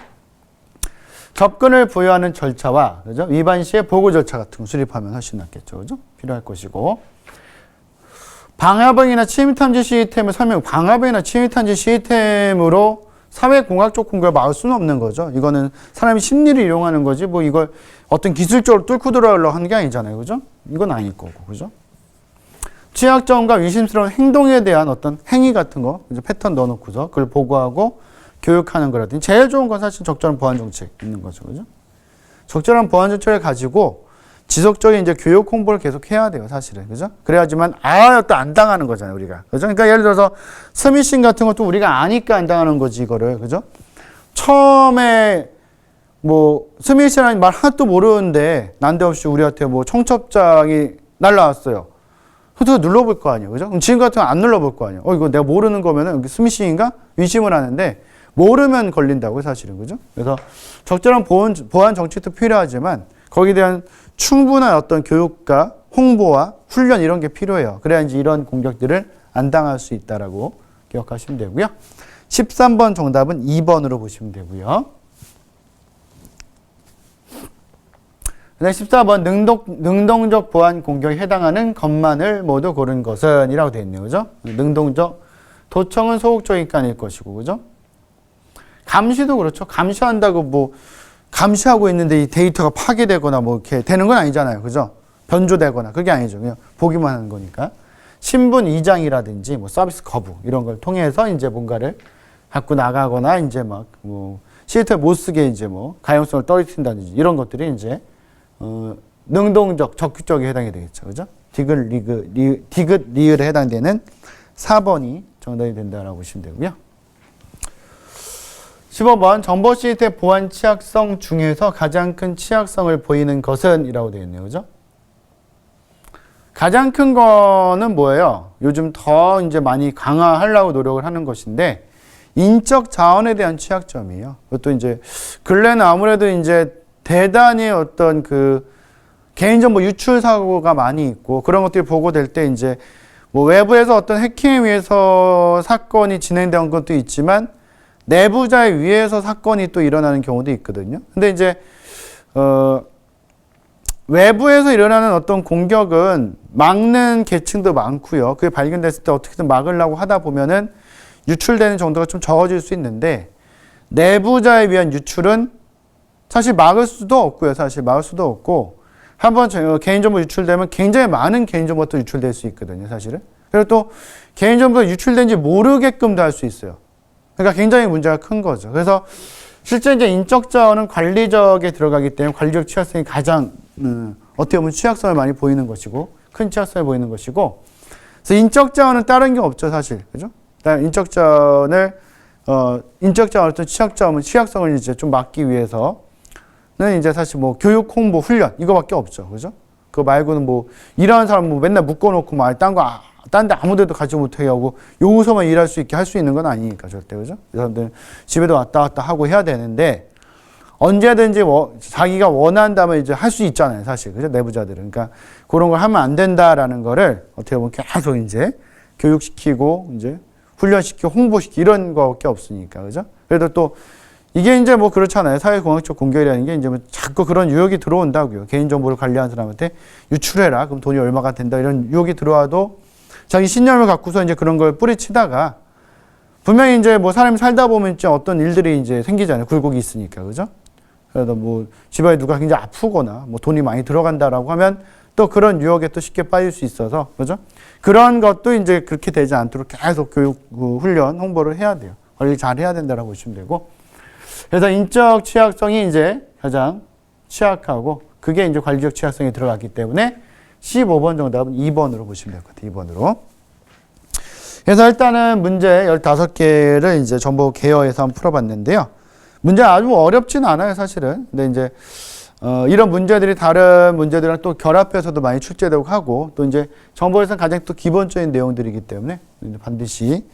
접근을 부여하는 절차와, 그죠? 위반 시의 보고 절차 같은 거 수립하면 훨씬 낫겠죠. 그죠? 필요할 것이고. 방화범이나 침입탐지 시스템을 방화범이나 침입탐지 시스템으로 사회공학적 공격을 막을 수는 없는 거죠. 이거는 사람이 심리를 이용하는 거지, 뭐 이걸 어떤 기술적으로 뚫고 들어가려고 하는 게 아니잖아요. 그죠? 이건 아닐 거고. 그죠? 취약점과 의심스러운 행동에 대한 어떤 행위 같은 거, 이제 패턴 넣어놓고서 그걸 보고하고 교육하는 거라든지 제일 좋은 건 사실 적절한 보안 정책 있는 거죠. 그죠? 적절한 보안 정책을 가지고 지속적인 이제 교육 홍보를 계속 해야 돼요, 사실은. 그죠? 그래야지만, 또 안 당하는 거잖아요, 우리가. 그죠? 그러니까 예를 들어서 스미싱 같은 것도 우리가 아니까 안 당하는 거지, 이거를. 그죠? 처음에 뭐, 스미싱이라는 말 하나도 모르는데, 난데없이 우리한테 뭐 청첩장이 날라왔어요. 그래서 눌러볼 거 아니에요. 그죠? 그럼 지금 같으면 안 눌러볼 거 아니에요. 이거 내가 모르는 거면은 스미싱인가? 의심을 하는데, 모르면 걸린다고요, 사실은. 그죠? 그래서 적절한 보안 정책도 필요하지만, 거기에 대한 충분한 어떤 교육과 홍보와 훈련 이런 게 필요해요. 그래야지 이런 공격들을 안 당할 수 있다라고 기억하시면 되고요. 13번 정답은 2번으로 보시면 되고요. 그다음 14번 능동적 보안 공격에 해당하는 것만을 모두 고른 것은 이라고 되어 있네요. 그죠? 능동적 도청은 소극적이니까 아닐 것이고. 그죠? 감시도 그렇죠. 감시한다고 뭐 감시하고 있는데 이 데이터가 파괴되거나 뭐 이렇게 되는 건 아니잖아요. 그죠? 변조되거나 그게 아니죠. 그냥 보기만 하는 거니까. 신분 이장이라든지 뭐 서비스 거부 이런 걸 통해서 이제 뭔가를 갖고 나가거나 이제 막 뭐 시스템 못 쓰게 이제 뭐 가용성을 떨어뜨린다든지 이런 것들이 이제 능동적 적극적에 해당이 되겠죠. 그죠? 디귿 리을에 해당되는 4번이 정답이 된다라고 보시면 되고요. 15번 정보 시스템 보안 취약성 중에서 가장 큰 취약성을 보이는 것은 이라고 되어 있네요. 그죠? 가장 큰 거는 뭐예요? 요즘 더 이제 많이 강화하려고 노력을 하는 것인데 인적 자원에 대한 취약점이에요. 그것도 이제 근래는 아무래도 이제 대단히 어떤 그 개인정보 유출 사고가 많이 있고 그런 것들이 보고될 때 이제 뭐 외부에서 어떤 해킹에 의해서 사건이 진행된 것도 있지만 내부자에 의해서 사건이 또 일어나는 경우도 있거든요. 근데 이제 외부에서 일어나는 어떤 공격은 막는 계층도 많고요. 그게 발견됐을 때 어떻게든 막으려고 하다 보면은 유출되는 정도가 좀 적어질 수 있는데 내부자에 의한 유출은 사실 막을 수도 없고요. 사실 막을 수도 없고 한번 개인정보 유출되면 굉장히 많은 개인정보가 또 유출될 수 있거든요. 사실은. 그리고 또 개인정보가 유출된지 모르게끔도 할 수 있어요. 그러니까 굉장히 문제가 큰 거죠. 그래서 실제 이제 인적 자원은 관리적에 들어가기 때문에 관리적 취약성이 가장 어떻게 보면 취약성을 많이 보이는 것이고 큰 취약성을 보이는 것이고 그래서 인적 자원은 다른 게 없죠, 사실. 그죠? 인적 자원을 어떤 취약성을 이제 좀 막기 위해서는 이제 사실 뭐 교육, 홍보, 훈련 이거밖에 없죠. 그죠? 그거 말고는 뭐 일하는 사람 뭐 맨날 묶어놓고 막 딴 데 아무 데도 가지 못하게 하고 여기서만 일할 수 있게 할 수 있는 건 아니니까 절대. 그죠? 이 사람들은 집에도 왔다 갔다 하고 해야 되는데 언제든지 자기가 원한다면 이제 할 수 있잖아요. 사실. 그죠? 내부자들은. 그러니까 그런 걸 하면 안 된다라는 거를 어떻게 보면 계속 이제 교육시키고 이제 훈련시키고 홍보시키고 이런 거밖에 없으니까. 그죠? 그래도 또 이게 이제 뭐 그렇잖아요. 사회공학적 공격이라는 게 이제 뭐 자꾸 그런 유혹이 들어온다고요. 개인정보를 관리하는 사람한테 유출해라. 그럼 돈이 얼마가 된다. 이런 유혹이 들어와도 자기 신념을 갖고서 이제 그런 걸 뿌리치다가 분명히 이제 뭐 사람이 살다 보면 이제 어떤 일들이 이제 생기잖아요. 굴곡이 있으니까. 그죠? 그래도 뭐 집안에 누가 굉장히 아프거나 뭐 돈이 많이 들어간다라고 하면 또 그런 유혹에 또 쉽게 빠질 수 있어서. 그죠? 그런 것도 이제 그렇게 되지 않도록 계속 교육, 훈련, 홍보를 해야 돼요. 관리 잘 해야 된다라고 보시면 되고. 그래서 인적 취약성이 이제 가장 취약하고 그게 이제 관리적 취약성에 들어갔기 때문에 15번 정답은 2번으로 보시면 될 것 같아요. 2번으로. 그래서 일단은 문제 15개를 이제 전부 개요해서 한번 풀어봤는데요. 문제 아주 어렵진 않아요, 사실은. 근데 이제 이런 문제들이 다른 문제들이랑 또 결합해서도 많이 출제되고 하고 또 이제 정보에서는 가장 또 기본적인 내용들이기 때문에 반드시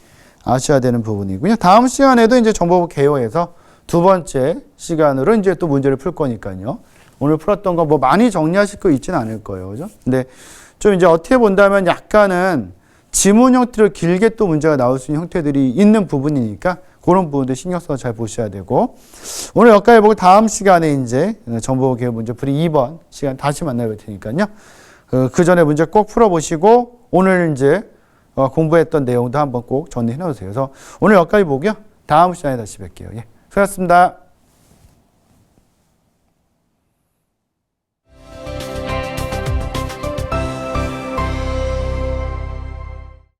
아셔야 되는 부분이고요. 다음 시간에도 이제 정보부 개요에서 두 번째 시간으로 이제 또 문제를 풀 거니까요. 오늘 풀었던 거 뭐 많이 정리하실 거 있지는 않을 거예요. 그죠? 근데 좀 이제 어떻게 본다면 약간은 지문 형태로 길게 또 문제가 나올 수 있는 형태들이 있는 부분이니까 그런 부분도 신경 써서 잘 보셔야 되고 오늘 여기까지 보고 다음 시간에 이제 정보부 개요 문제 풀이 2번 시간 다시 만나볼 테니까요. 그 전에 문제 꼭 풀어보시고 오늘 이제 공부했던 내용도 한번 꼭 정리해 놓으세요. 그래서 오늘 여기까지 보고요. 다음 시간에 다시 뵐게요. 예. 수고하셨습니다.